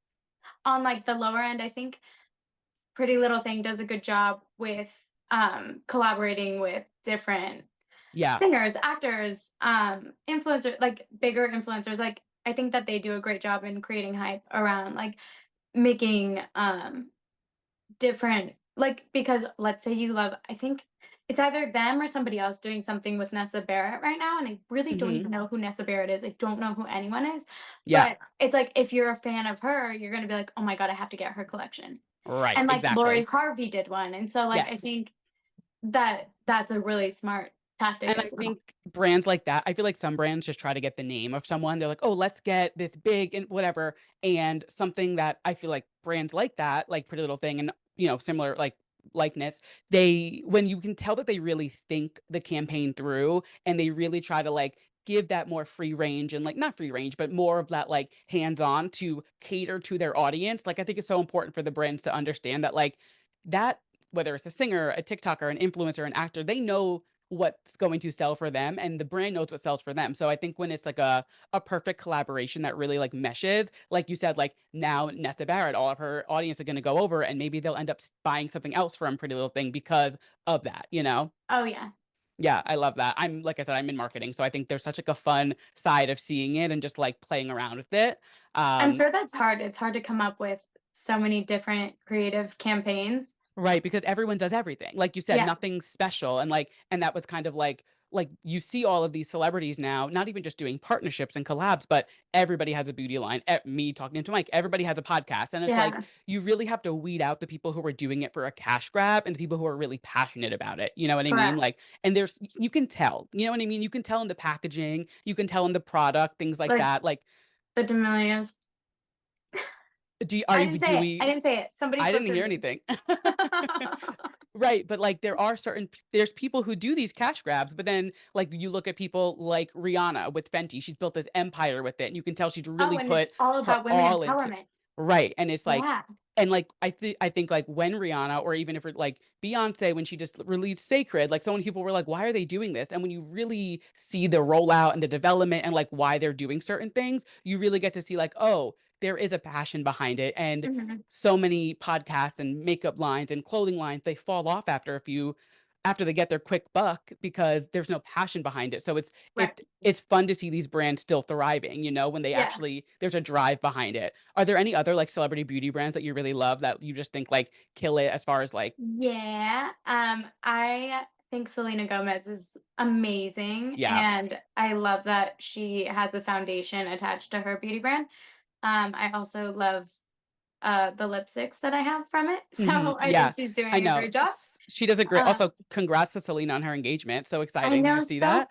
On, like, the lower end, I think Pretty Little Thing does a good job with, collaborating with different Yeah. singers, actors, influencers, like, bigger influencers, like, I think that they do a great job in creating hype around, like, making, different like, because let's say you love I think it's either them or somebody else doing something with Nessa Barrett right now, and I really don't Mhm. even know who Nessa Barrett is. I don't know who anyone is, Yeah. but it's like if you're a fan of her, you're gonna be like, "Oh my god, I have to get her collection." Right, And, like, Lori exactly. Harvey did one, and so, like, I Yes. think that that's a really smart tactic And as I well. think brands like that I feel like some brands just try to get the name of someone. They're like, "Oh, let's get this big and whatever." And something that I feel like brands like that, like Pretty Little Thing and, similar like likeness, they when you can tell that they really think the campaign through and they really try to like give that more free range and like not free range, but more of that like hands-on to cater to their audience. Like I think it's so important for the brands to understand that like that whether it's a singer, a TikToker, an influencer, an actor, they know what's going to sell for them and the brand knows what sells for them. So I think when it's like a perfect collaboration that really like meshes, like you said, like now Nessa Barrett, all of her audience are going to go over and maybe they'll end up buying something else from Pretty Little Thing because of that. Oh, yeah. Yeah, I love that. I'm like I said, I'm in marketing, so I think there's such like a fun side of seeing it and just like playing around with it. I'm Um, sure that's hard. It's hard to come up with so many different creative campaigns. Right, because everyone does everything. Like you said, Yeah. nothing's special, and that was kind of like you see all of these celebrities now, not even just doing partnerships and collabs, but everybody has a beauty line. Me talking to Mike, everybody has a podcast, and it's like Yeah. you really have to weed out the people who are doing it for a cash grab and the people who are really passionate about it. You know what I mean? Correct. Like, and there's you can tell. You know what I mean? You can tell in the packaging, you can tell in the product, things like Like that. Like, the D'Amelios. are I you didn't say do it. I we? didn't say it. Somebody I didn't butchered hear me. anything. Right, but, like, there's people who do these cash grabs, but then, like, you look at people like Rihanna with Fenty, she's built this empire with it, and you can tell she's Oh, really and it's put all her about women all into. empowerment. Right, and it's like Yeah. and, like, I think, like, when Rihanna or even if it like, Beyoncé, when she just released Sacred, like, so many people were like, "Why are they doing this?" And when you really see the rollout and the development and, like, why they're doing certain things, you really get to see, like, oh, there is a passion behind it, and Mhm. so many podcasts and makeup lines and clothing lines, they fall off after they get their quick buck because there's no passion behind it. So Right. it's fun to see these brands still thriving, when they Yeah. actually there's a drive behind it. Are there any other like celebrity beauty brands that you really love that you just think like kill it as far as like Yeah. I think Selena Gomez is amazing, yeah. and I love that she has a foundation attached to her beauty brand. I also love the lipsticks that I have from it. So I Yeah. think she's I doing a know. great job. She does a great Uh, also congrats to Selena on her engagement. So I exciting. Did you know, see so that?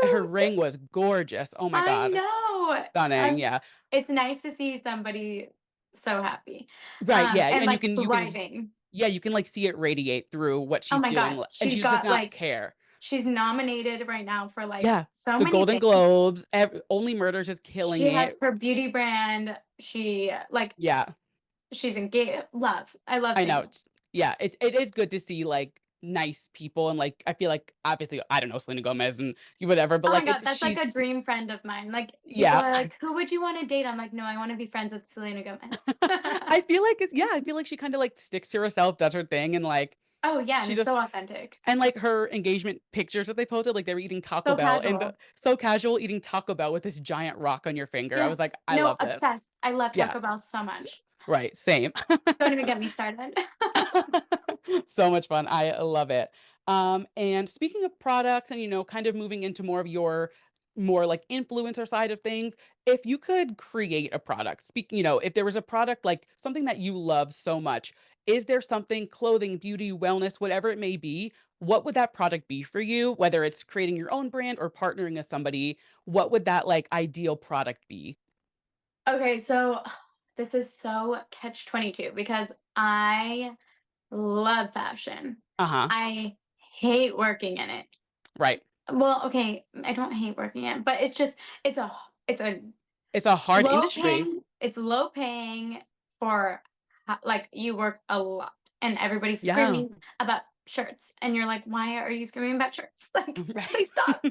Her cute. ring was gorgeous. Oh my I God. know. Stunning. Yeah. It's nice to see somebody so happy, Right, yeah, and and like thriving. you can, like, see it radiate through what Oh she's my doing, god, and she just does not care. she's nominated right now for like Yeah, so the many Golden things. Globes, Only Murders is killing She has it. her beauty brand. She like Yeah, she's engaged. Love. I love I seeing know. it. Yeah, it is good to see, like nice people, and like I feel like obviously I don't know Selena Gomez and whatever, but Oh my like god, it that's like a she's dream friend of mine. Like, people yeah. are like, "Who would you wanna date?" I'm like, "No, I wanna be friends with Selena Gomez." I feel like it's yeah, I feel like she kind of like sticks to herself, does her thing, and like Oh, yeah, and she it's so just authentic. and like her engagement pictures that they posted, like they were eating Taco So Bell and casual. so casual eating Taco Bell with this giant rock on your finger. I Yeah. was like, I No, love this. obsessed. I love Yeah, Taco Bell so s- much. right, same. Don't even get me started. So much fun. I love it. And speaking of products and, kind of moving into more of your more like influencer side of things, if you could create a product, if there was a product like something that you love so much, is there something, clothing, beauty, wellness, whatever it may be, what would that product be for you? Whether it's creating your own brand or partnering with somebody, what would that like ideal product be? Okay, so this is so catch-22 because I love fashion. Uh-huh. I hate working in it. Right. Well, okay, I don't hate working in it, but it's a It's a hard low industry. paying it's low paying for like, you work a lot and everybody's Yeah. screaming about shirts, and you're like, "Why are you screaming about shirts?" Like, Right. please stop.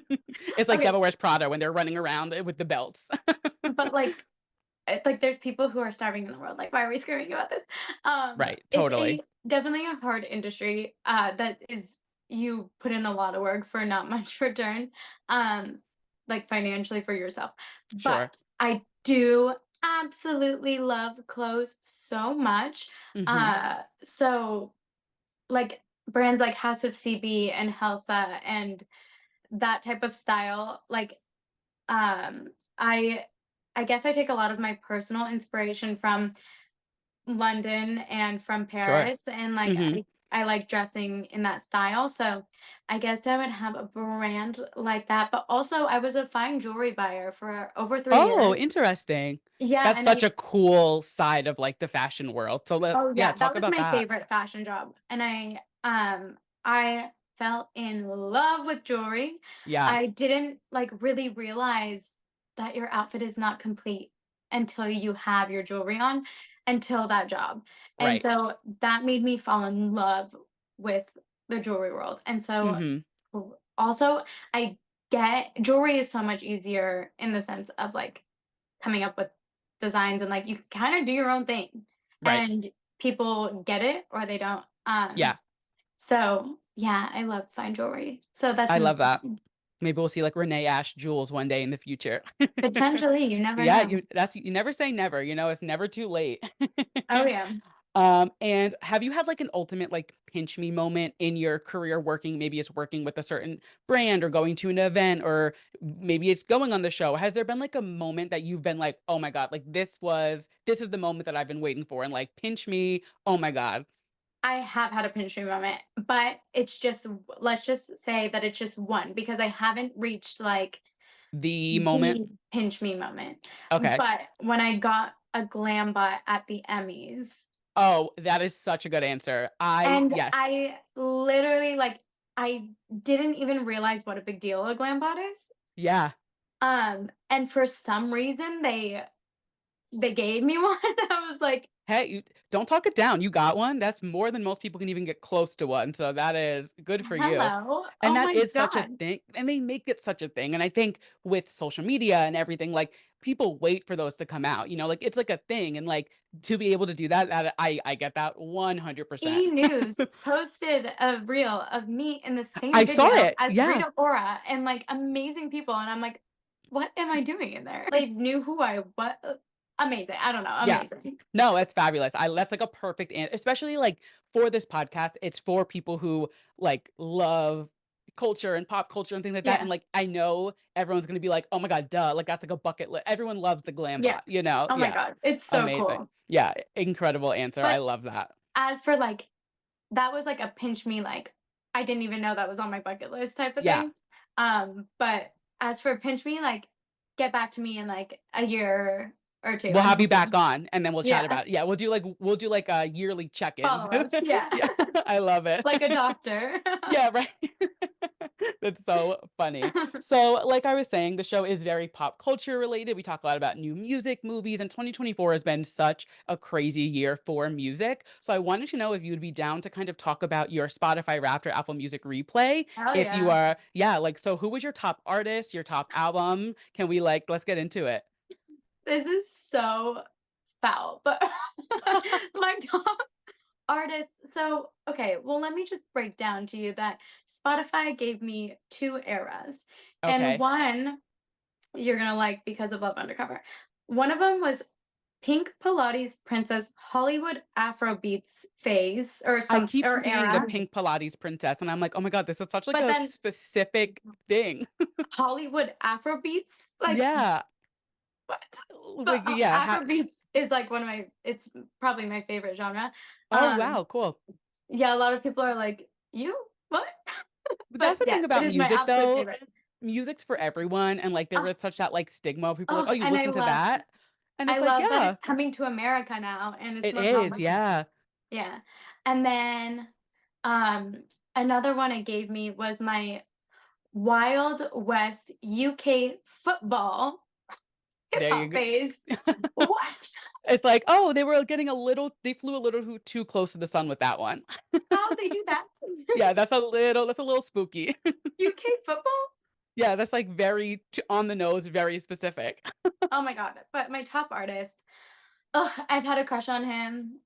It's like Okay, Devil Wears Prada when they're running around with the belts. but like there's people who are starving in the world. Like, why are we screaming about this? Right, It's totally. a definitely a hard industry. That is, you put in a lot of work for not much return. Like, financially for yourself. Sure. But I do absolutely love clothes so much. Mhm. So like brands like House of CB and Helsa and that type of style. Like, um, I I guess I take a lot of my personal inspiration from London and from Sure. Paris, and like Mhm. I like dressing in that style. So I guess I would have a brand like that. But also, I was a fine jewelry buyer for over 3 years. Oh, interesting. Yeah, That's and such I a cool side of, like, the fashion world. So let's oh yeah, yeah, that talk was about my that. favorite fashion job, and I fell in love with jewelry. Yeah, I didn't like really realize that your outfit is not complete until you have your jewelry on, until that job. And right. so that made me fall in love with the jewelry world. And so Mhm. also, I get jewelry is so much easier in the sense of like coming up with designs, and like you kind of do your own thing, Right. and people get it or they don't. Yeah, So yeah, I love fine jewelry. So that's I love another that. thing. Maybe we'll see, like, Renee Ash jewels one day in the future. Potentially, you never Yeah, know. you never say never, it's never too late. Oh yeah. And have you had like an ultimate like pinch me moment in your career working? Maybe it's working with a certain brand or going to an event, or maybe it's going on the show. Has there been like a moment that you've been like, oh my God, like this is the moment that I've been waiting for and like pinch me. Oh my God. I have had a pinch me moment, but it's just, let's just say that it's just one, because I haven't reached like The moment. the pinch me moment. Okay. But when I got a glam bot at the Emmys, Oh, that is such a good answer. and Yes. I literally like, I didn't even realize what a big deal a glam bot is. Yeah. And for some reason they gave me one. I was like, Hey, don't talk it down. You got one. That's more than most people can even get close to one. So that is good for you. "Hello." And Oh that my is such a god. thing. And they make it such a thing. And I think with social media and everything, like people wait for those to come out, like it's like a thing. And like to be able to do that, I get that 100%. E! News posted a reel of me in the I same saw video it. as Yeah. Rita Ora and, like, amazing people, and I'm like, "What am I doing in there?" They knew who I was. Amazing. I don't know, Yeah. amazing. No, that's fabulous. That's like a perfect especially like for this podcast, it's for people who like love culture and pop culture and things like that. And Yeah, like I know everyone's gonna be like, oh my God, duh. Like that's like a bucket list. Everyone loves the glam yeah. bot, you know? Oh my Yeah. god, it's so Amazing. cool. Yeah. Incredible answer. I But love that. as for, like, that was, like, a pinch me, like, I didn't even know that was on my bucket list type of Yeah. thing. But as for pinch me, like, get back to me in, like, a year or 2, We'll and have we'll you see. back on and then we'll chat Yeah, about it. Yeah, we'll do like yearly check-ins. follow-ups, yeah. Yeah, I love it. Like a doctor. Yeah, right. That's so funny. So, like I was saying, the show is very pop culture related. We talk a lot about new music, movies, and 2024 has been such a crazy year for music. So, I wanted to know if you would be down to kind of talk about your Spotify Wrapped or Apple Music replay. Hell If you yeah. are, yeah, like, so who was your top artist, your top album? Can we, like, let's get into it? This is so foul, but my top artists. So, okay, well, let me just break down to you that Spotify gave me two eras. And Okay. one you're gonna like because of Love Undercover. One of them was Pink Pilates Princess Hollywood Afro Beats phase or I some keep or seeing the era. pink Pilates princess, and I'm like, oh my God, this is such like But a then specific thing. Hollywood Afro Beats, like Yeah. what? But Like, yeah. Afro Beats is like one of my it's probably my favorite genre. Oh, Um wow. Cool. yeah, a lot of people are like, "You? What?" But But that's the thing yes, it about is my music, absolute though. favorite. Music's for everyone, and, like, there Oh, is such that, like, stigma of people like, "Oh, oh, you and listen to that?" And I it's like, love that yeah, it's coming to America now and it's it more is, common. yeah. Yeah. And then another one it gave me was my Wild West UK football hip There you hop go. phase. What? It's like, "Oh, they flew a little too close to the sun with that one." How they do that? Yeah, that's a little spooky. UK football? Yeah, that's, like, very t on the nose, very specific. Oh my god. But my top artist, ugh, I've had a crush on him.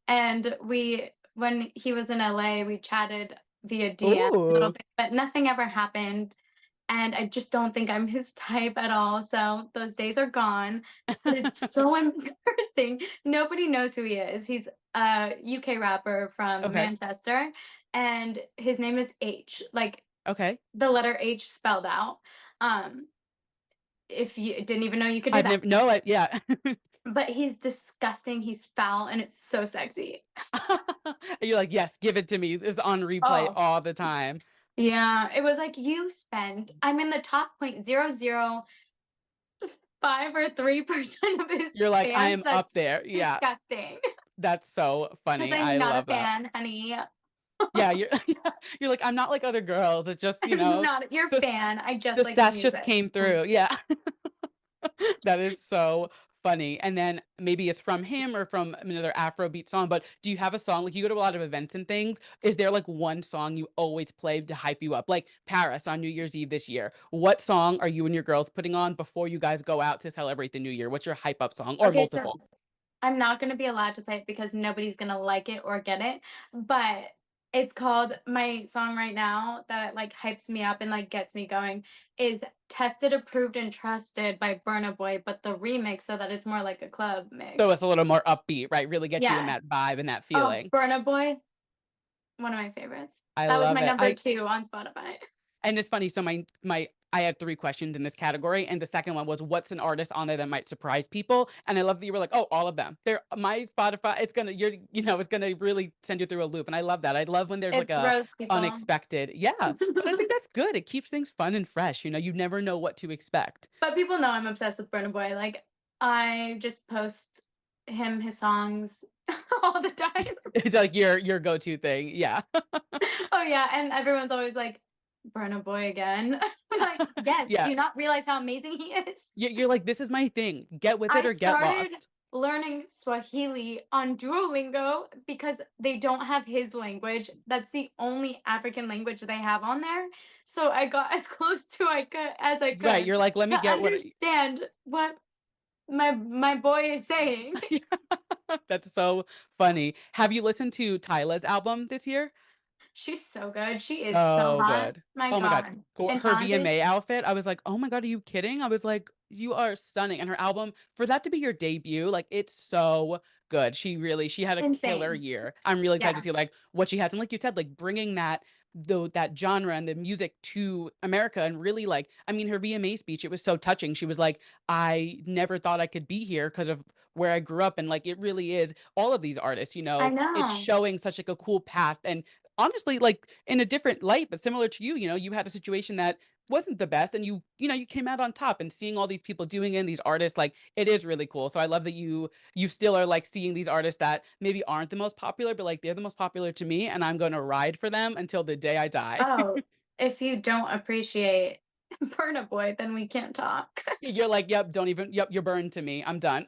And we when he was in LA, we chatted via DM a little Ooh, bit, but nothing ever happened. And I just don't think I'm his type at all. So those days are gone. But it's so embarrassing. Nobody knows who he is. He's a UK rapper from okay, Manchester, and his name is H, like okay. the letter H spelled out. Um, if you didn't even know you could do I've that. never no, I yeah. But he's disgusting, he's foul, and it's so sexy. And you're like, "Yes, give it to me." It's on replay Oh, all the time. yeah, it was like you spend I'm in the top 0.005 or 3% of his You're like, "I fans. am up That's there." Yeah, disgusting. that's so Because funny. I'm I not a love that. fan, honey. Yeah, you're you're like, "I'm not like other girls." It's just, I'm not your the s fan. I the just like his stats just music. came through. Yeah. That is so funny. And then maybe it's from him or from another Afrobeat song, but do you have a song like, you go to a lot of events and things, is there, like, one song you always play to hype you up? Like Paris on New Year's Eve this year. What song are you and your girls putting on before you guys go out to celebrate the new year? What's your hype up song or Okay, so multiple? I'm not gonna be allowed to play it because nobody's gonna like it or get it, but it's called my song right now that, like, hypes me up and, like, gets me going is "Tested, Approved, and Trusted" by Burna Boy, but the remix so that it's more like a club So it's mix. a little more upbeat, right? Really get you in Yeah. that vibe and that Oh, feeling. Burna Boy, one of my favorites. I That was love my it. number 2 on Spotify. And it's funny, so my I had 3 questions in this category, and the second one was, "What's an artist on there that might surprise people?" And I love that you were like, "Oh, all of them." They're my Spotify, it's gonna it's gonna really send you through a loop, and I love that. I love when there's, like, It a throws people. unexpected yeah, but I think that's good. It keeps things fun and fresh, you never know what to expect. But people know I'm obsessed with Burna Boy, like, I just post his songs all the time. It's like your go-to thing, yeah. Oh, yeah, and everyone's always like, "Burna Boy again?" I'm like, "Yes, do Yeah. you not realize how amazing he is?" You're like, "This is my thing. Get with it I or get started lost." learning Swahili on Duolingo because they don't have his language. That's the only African language they have on there. So I got as close to as I Right, could you're like, "Let to me get what" understand what my boy is saying. Yeah. That's so funny. Have you listened to Tyla's album this year? She's so good. She is so So hot. good. My Oh my god. God. Go And her talented. VMA outfit, I was like, "Oh my god, are you kidding?" I was like, "You are stunning." And her album, for that to be your debut, like, it's so good. She had a killer Insane. year. I'm really excited to Yeah. see, like, what she has. And like you said, like, bringing that genre and the music to America and really, like I mean, her VMA speech, it was so touching. She was like, "I never thought I could be here because of where I grew up." And, like, it really is all of these artists, I it's know. showing such, like, a cool path. And honestly, like, in a different light, but similar to you, you had a situation that wasn't the best, and you came out on top, and seeing all these people doing it, and these artists, like, it is really cool. So I love that you still are, like, seeing these artists that maybe aren't the most popular, but, like, they're the most popular to me, and I'm gonna ride for them until the day I die. Oh, if you don't appreciate Burna Boy, then we can't talk. You're like, "Yep, don't even yep, you're burned to me. I'm done."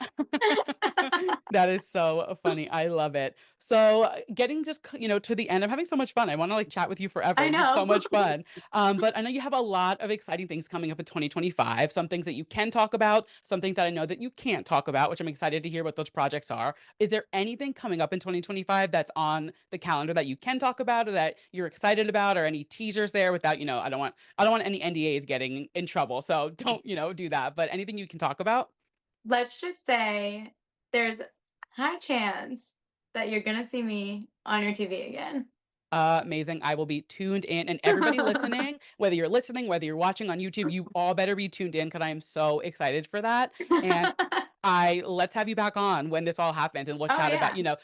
That is so funny. I love it. So, getting just, to the end, I'm having so much fun. I wanna, like, chat with you forever. I This is so know. much fun. But I know you have a lot of exciting things coming up in 2025, some things that you can talk about, some things that I know that you can't talk about, which I'm excited to hear what those projects are. Is there anything coming up in 2025 that's on the calendar that you can talk about or that you're excited about, or any teasers there without, I don't want any NDAs getting in trouble, so don't, do that. But anything you can talk about? Let's just say there's a high chance that you're gonna see me on your TV again. Amazing. I will be tuned in. And everybody listening, whether you're watching on YouTube, you all better be tuned in because I am so excited for that. And let's have you back on when this all happens and we'll Oh, chat about, yeah.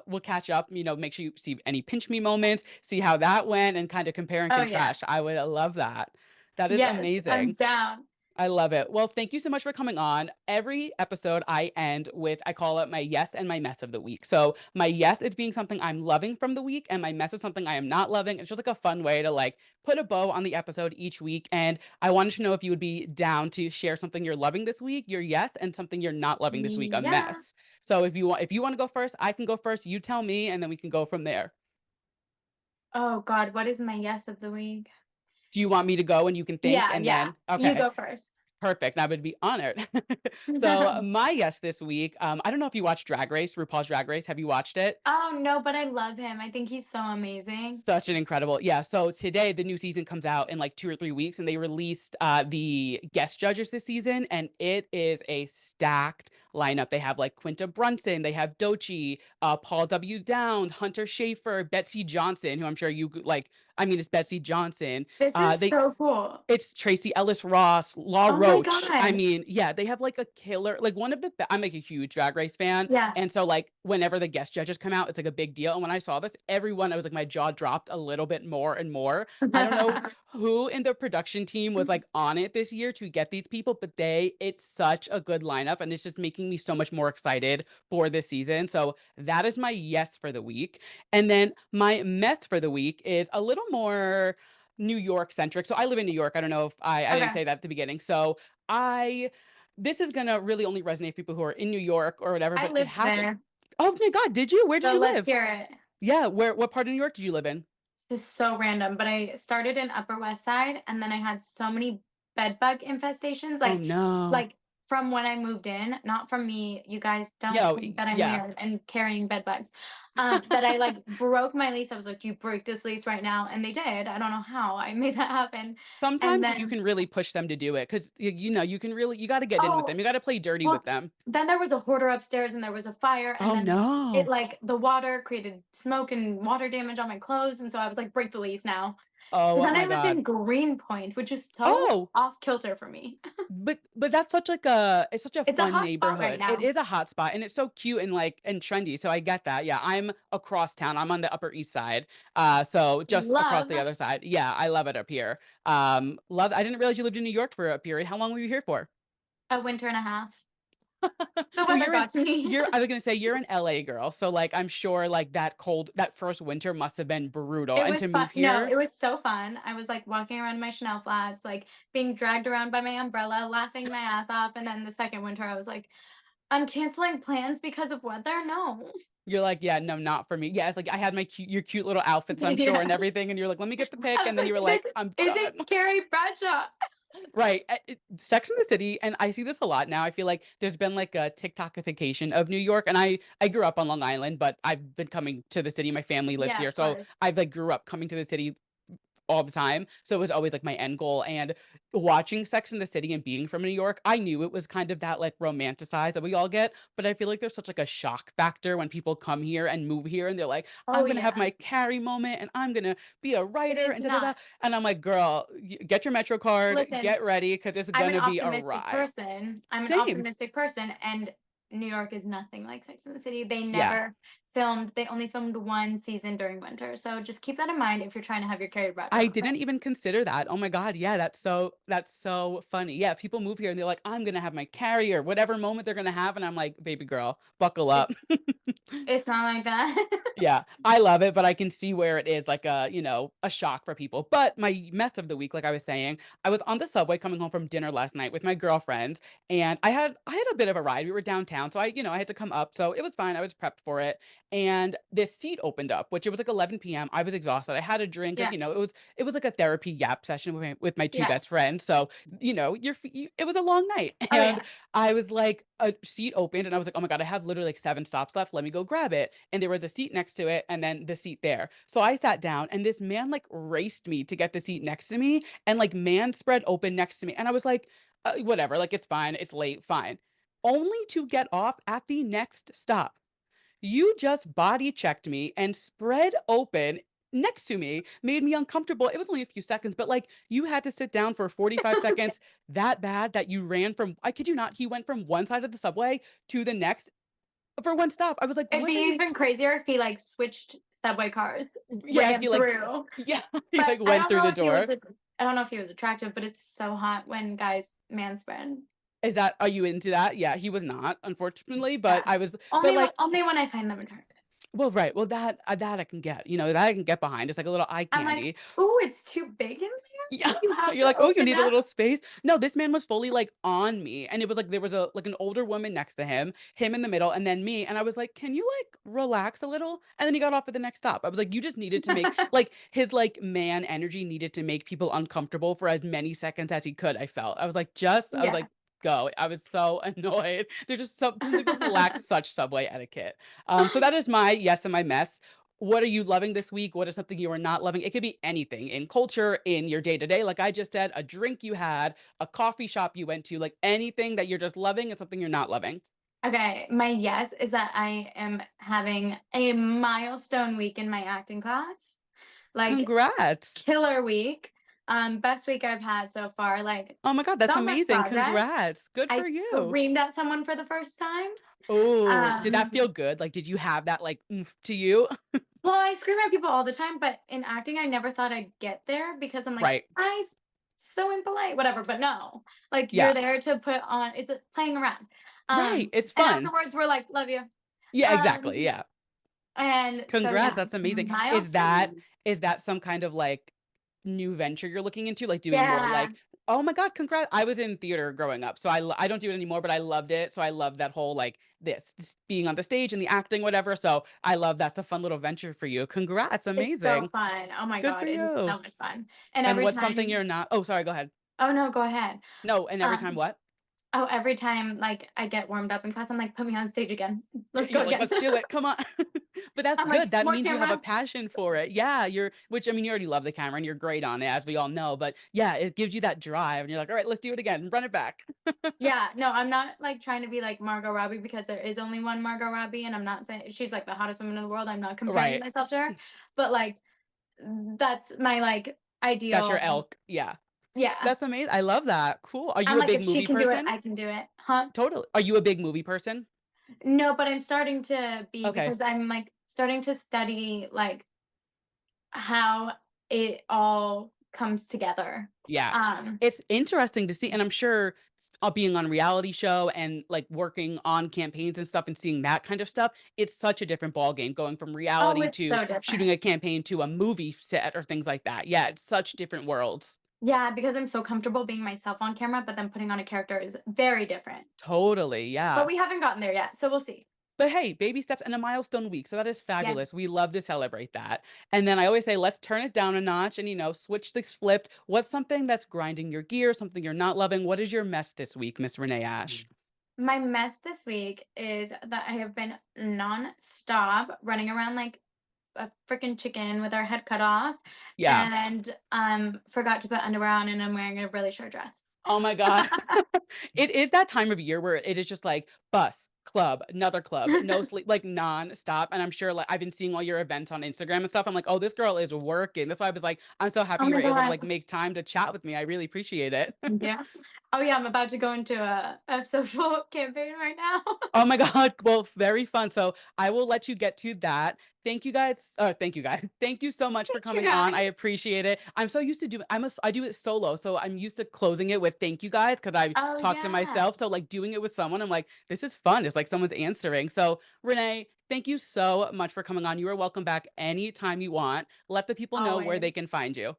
we'll catch up, make sure you see any pinch me moments, see how that went and kind of compare and Oh, yeah. contrast. I would love that. That is Yes, I'm amazing. down. I love it. Well, thank you so much for coming on. Every episode I end with, I call it my yes and my mess of the week. So my yes is being something I'm loving from the week, and my mess is something I am not loving. It's just like a fun way to like put a bow on the episode each week. And I wanted to know if you would be down to share something you're loving this week, your yes, and something you're not loving this week, a Yeah. mess. So if you want to go first, I can go first. You tell me, and then we can go from there. Oh god, what is my yes of the week? Do you want me to go and you can think Yeah, and yeah. then You okay. go first. Perfect. I would be honored. So my yes this week, I don't know if you watched Drag Race, RuPaul's Drag Race. Have you watched it? Oh, no, but I love him. I think he's so amazing. Such an incredible, yeah. So today the new season comes out in like 2 or 3 weeks, and they released the guest judges this season, and it is a stacked lineup. They have like Quinta Brunson, they have Doechii, Paul W. Downs, Hunter Schafer, Betsy Johnson, who I'm sure you like. I mean, it's Betsy Johnson. This is They so cool. It's Tracy Ellis Ross, Law Oh my Roach. I god. mean, yeah, they have like a killer, like one of the, I'm like a huge Drag Race fan. Yeah. And so, like, whenever the guest judges come out, it's like a big deal. And when I saw this, I was like, my jaw dropped a little bit more and more. I don't know who in the production team was like on it this year to get these people, but it's such a good lineup. And it's just making me so much more excited for this season. So that is my yes for the week. And then my mess for the week is a little more New York centric. So I live in New York. I don't know if I didn't Okay. say that at the beginning. So I this is gonna really only resonate with people who are in New York or whatever, I but it lived happened. there, Oh my God, did you? Where did so you let's live? hear it. Yeah, what part of New York did you live in? This is so random, but I started in Upper West Side, and then I had so many bed bug infestations, Oh no. like from when I moved in, not from me. You guys don't Yo, think that I'm yeah. weird and carrying bed bugs. That I like broke my lease. I was like, "You break this lease right now," and they did. I don't know how I made that happen. And Sometimes you then, can really push them to do it because you can really you got to get in with oh, them. You got to play dirty with well, them. then there was a hoarder upstairs, and there was a fire, and Oh then it no. like the water created smoke and water damage on my clothes, and so I was like, break the lease now. So Oh then I my lived in God. Greenpoint, which is so Oh, off kilter for me. but that's such like a it's such a It's a fun hot spot right neighborhood. It now. is a hot spot and it's so cute and like and trendy. So I get that. Yeah, I'm across town. I'm on the Upper East Side. So just across Love the other side. Yeah, I love it up here. Love I didn't realize you lived in New York for a period. How long were you here for? a winter and a half. The Well, weather got to me. I was gonna say you're an LA girl. So like I'm sure like that first winter must have been brutal. It And was to fun. move No, here, it was so fun. I was like walking around in my Chanel flats, like being dragged around by my umbrella, laughing my ass off. And then the second winter, I was like, I'm canceling plans because of weather. No. you're like, yeah, no, not for me. Yeah, it's like I had your cute little outfits, I'm sure, and Yeah. everything, and you're like, let me get the pic, I was and then you like, were this like, I'm done. isn't Carrie Bradshaw. Right. Sex in the City, and I see this a lot now. I feel like there's been like a TikTokification of New York, and I grew up on Long Island, but I've been coming to the city. My family lives Yeah, here, of so course. I've like grew up coming to the city all the time. So it was always like my end goal. And watching Sex in the City and being from New York, I knew it was kind of that like romanticized that we all get. But I feel like there's such like a shock factor when people come here and move here and they're like, I'm Oh, gonna have yeah. my Carrie moment and I'm gonna be a It writer is and da da da. not. And I'm like, girl, get your Metro card, Listen, get ready, because it's I'm an gonna be a optimistic ride. person. I'm an Same. optimistic person, and New York is nothing like Sex and the City. They Yeah. never they only filmed one season during winter. So just keep that in mind if you're trying to have your carrier brat I done over. didn't even consider that. Oh my God. Yeah, that's so funny. Yeah, people move here and they're like, I'm gonna have my carrier, whatever moment they're gonna have. And I'm like, baby girl, buckle It, up. it's not like that. Yeah, I love it, but I can see where it is like a shock for people. But my mess of the week, like I was saying, I was on the subway coming home from dinner last night with my girlfriends, and I had a bit of a ride. We were downtown, so I had to come up, so it was fine. I was prepped for it. And this seat opened up, which it was like 11 p.m. I was exhausted. I had a drink, like, Yeah, it was like a therapy yap session with my two yeah. best friends. So, it was a long night. Oh And yeah. I was like, a seat opened, and I was like, oh my God, I have literally like 7 stops left. Let me go grab it. And there was a seat next to it, and then the seat there. So I sat down, and this man like raced me to get the seat next to me, and like man spread open next to me. And I was like, whatever, like it's fine, it's late, fine. Only to get off at the next stop. You just body checked me and spread open next to me, made me uncomfortable. It was only a few seconds, but like you had to sit down for 45 seconds that bad that you ran from, I kid you not, he went from one side of the subway to the next for one stop. I was like, It'd what are be you? even crazier if he like switched subway cars, Yeah, if ran you like, through. yeah, he But like went through the door. I don't know if he was attractive, but it's so hot when guys manspread. Are you into that? Yeah, he was not, unfortunately, but Yeah. I was, but like, Only when I find them attractive. well, right. Well, that I can get, that I can get behind. It's like a little eye I'm like, candy. "Ooh, it's too big in Yeah. there? You have You're to like, "Oh, you open need a up?" little space?" No, this man was fully, like, on me, and it was like there was an older woman next to him in the middle, and then me, and I was like, "Can you, like, relax a little?" And then he got off at the next stop. I was like, "You just needed to make" like, his, like, man energy needed to make people uncomfortable for as many seconds as he could, I felt. I was Yeah. like, "Go." I was so annoyed. They're just so Some people just lack such subway etiquette. So that is my yes and my mess. What are you loving this week? What is something you are not loving? It could be anything in culture, in your day to day. Like I just said, a drink you had, a coffee shop you went to, like anything that you're just loving and something you're not loving. Okay, my yes is that I am having a milestone week in my acting class. Like, Congrats. killer week. Best week I've had so far, like, Oh my God, that's so much amazing. progress. Congrats. Good I for you. screamed at someone for the first time. Oh, did that feel Um, good? Like, did you have that like oomph to you? well, I scream at people all the time, but in acting, I never thought I'd get there because I'm like, Right. I so impolite, whatever. But no, like you're Yeah. there to put on. It's playing around. Right. It's And fun. afterwards, we're like, love you. Yeah, exactly. Um, Yeah. and so Congrats. yeah, That's amazing. milestone. Is that some kind of like new venture you're looking into, like doing more Yeah, like, oh my God, congrats. I was in theater growing up, so I don't do it anymore, but I loved it. So I love that whole like this being on the stage and the acting, whatever. So I love that's a fun little venture for you. Congrats, it's so amazing. fun. Oh my Good for god, it is you. so much fun. And And every what's something time, you're not? Oh, sorry, go ahead. oh no, go ahead. No, and every time Um, what? oh, every time like I get warmed up in class, I'm like, put me on stage again. Let's go You're like, again. let's do it. Come on. But that's I'm like, good. That more means you have a cameras. passion for it. Yeah, which I mean, you already love the camera and you're great on it, as we all know. But yeah, it gives you that drive, and you're like, all right, let's do it again. Run it back. Yeah, no, I'm not like trying to be like Margot Robbie because there is only one Margot Robbie, and I'm not saying she's like the hottest woman in the world. I'm not comparing Right. myself to her, but like that's my like That's your ideal. elk. Yeah. Yeah, That's amazing. I love that. Cool. Are I'm you a like big if she movie can do it, person? I can do it, huh? Totally. Are you a big movie person? No, but I'm starting to be Okay. because I'm like starting to study like how it all comes together. Yeah. Um, It's interesting to see, and I'm sure being on reality show and like working on campaigns and stuff and seeing that kind of stuff, it's such a different ball game going from oh, reality it's to so shooting different. a campaign to a movie set or things like that. Yeah, it's such different worlds. Yeah, because I'm so comfortable being myself on camera, but then putting on a character is very different. Totally. But Yeah. we haven't gotten there yet, so we'll see. But hey, baby steps and a milestone week. So that is fabulous. Yes. We love to celebrate that. And then I always say, let's turn it down a notch and, switch this flipped. What's something that's grinding your gear, something you're not loving? What is your mess this week, Miss Renee Ash? My mess this week is that I have been nonstop running around like a freaking chicken with our head cut off Yeah. and forgot to put underwear on and I'm wearing a really short dress. Oh my God. It is that time of year where it is just like bus, club, another club, no sleep, like nonstop. And I'm sure like I've been seeing all your events on Instagram and stuff. I'm like, oh, this girl is working. That's why I was like, I'm so Oh happy you my were able to god. like make time to chat with me. I really appreciate it. Yeah. Oh yeah, I'm about to go into a social campaign right now. Oh my god, well, very fun. So, I will let you get to that. Thank you guys thank you guys. Thank you so much for Thank you coming on. I guys. appreciate it. I'm so used to doing I do it solo, so I'm used to closing it with "Thank you guys" because I Oh talk to yeah. myself, so, like, doing it with someone, I'm like, "This is fun." It's like someone's answering. So, Renee, thank you so much for coming on. You are welcome back anytime you want. Let the people know where they Always. can find you.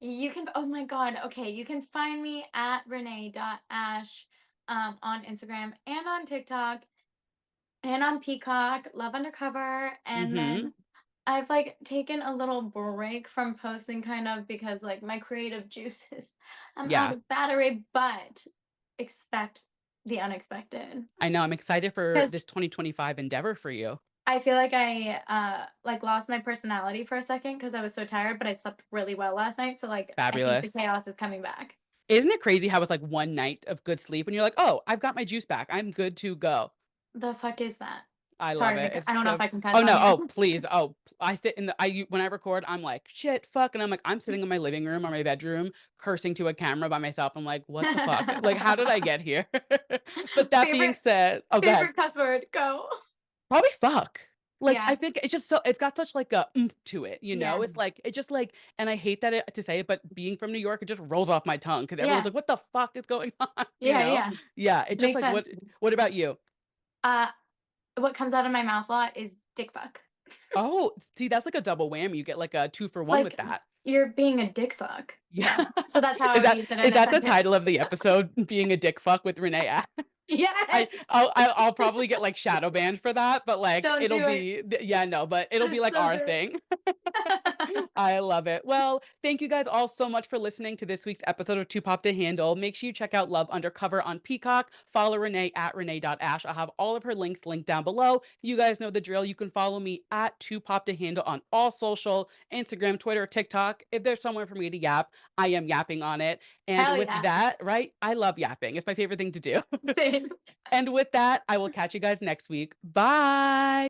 You can oh my god, okay, you can find me at Renee.Ash on Instagram and on TikTok and on Peacock, Love Undercover, and then Mhm. I've like taken a little break from posting kind of because like my creative juices I'm out Yeah. of battery, but expect the unexpected. I know, I'm excited for Because this 2025 endeavor for you. I feel like I like lost my personality for a second because I was so tired, but I slept really well last night. So like I think the Fabulous. chaos is coming back. Isn't it crazy how it's like one night of good sleep and you're like, "Oh, I've got my juice back. I'm good to go." The fuck is that? I love Sorry, it. It's I don't know if so I can Oh, cuss on no. here. Oh, please. Oh, I sit in the when I record, I'm like, "Shit, fuck," and I'm like, I'm sitting in my living room or my bedroom cursing to a camera by myself. I'm like, "What the fuck? Like, how did I get here?" But that being favorite said Oh, go ahead. favorite cuss word, go. Probably fuck. Like, Yeah. I think it's just so it's got such like a oomph to it, you know? Yeah. It's like it just like and I hate that to say it, but being from New York, it just rolls off my tongue because everyone's Yeah. like, "What the fuck is going on?" You Yeah. know? Yeah. Yeah, it just Makes like sense. what about you? Uh what comes out of my mouth a lot is dick fuck. Oh, see, that's like a double whammy. You get like a 2 for 1 with Like that. you're being a dick fuck. Yeah. Yeah. So that's how I would use it Is in a that the sentence. title of the episode, Being a Dick Fuck with Renee Ash? Yes. I'll probably get, like, shadow banned for that, but, like, Don't it'll do it. be yeah, no, but it'll be, That's like, so our good. thing. I love it. Well, thank you guys all so much for listening to this week's episode of Too Pop to Handle. Make sure you check out Love Undercover on Peacock. Follow Renee at renee.ash. I'll have all of her links linked down below. You guys know the drill. You can follow me at Too Pop to Handle on all social, Instagram, Twitter, TikTok. If there's somewhere for me to yap, I am yapping on it. And Hell with yeah. that, right? I love yapping. It's my favorite thing to do. Same. And with that, I will catch you guys next week. Bye.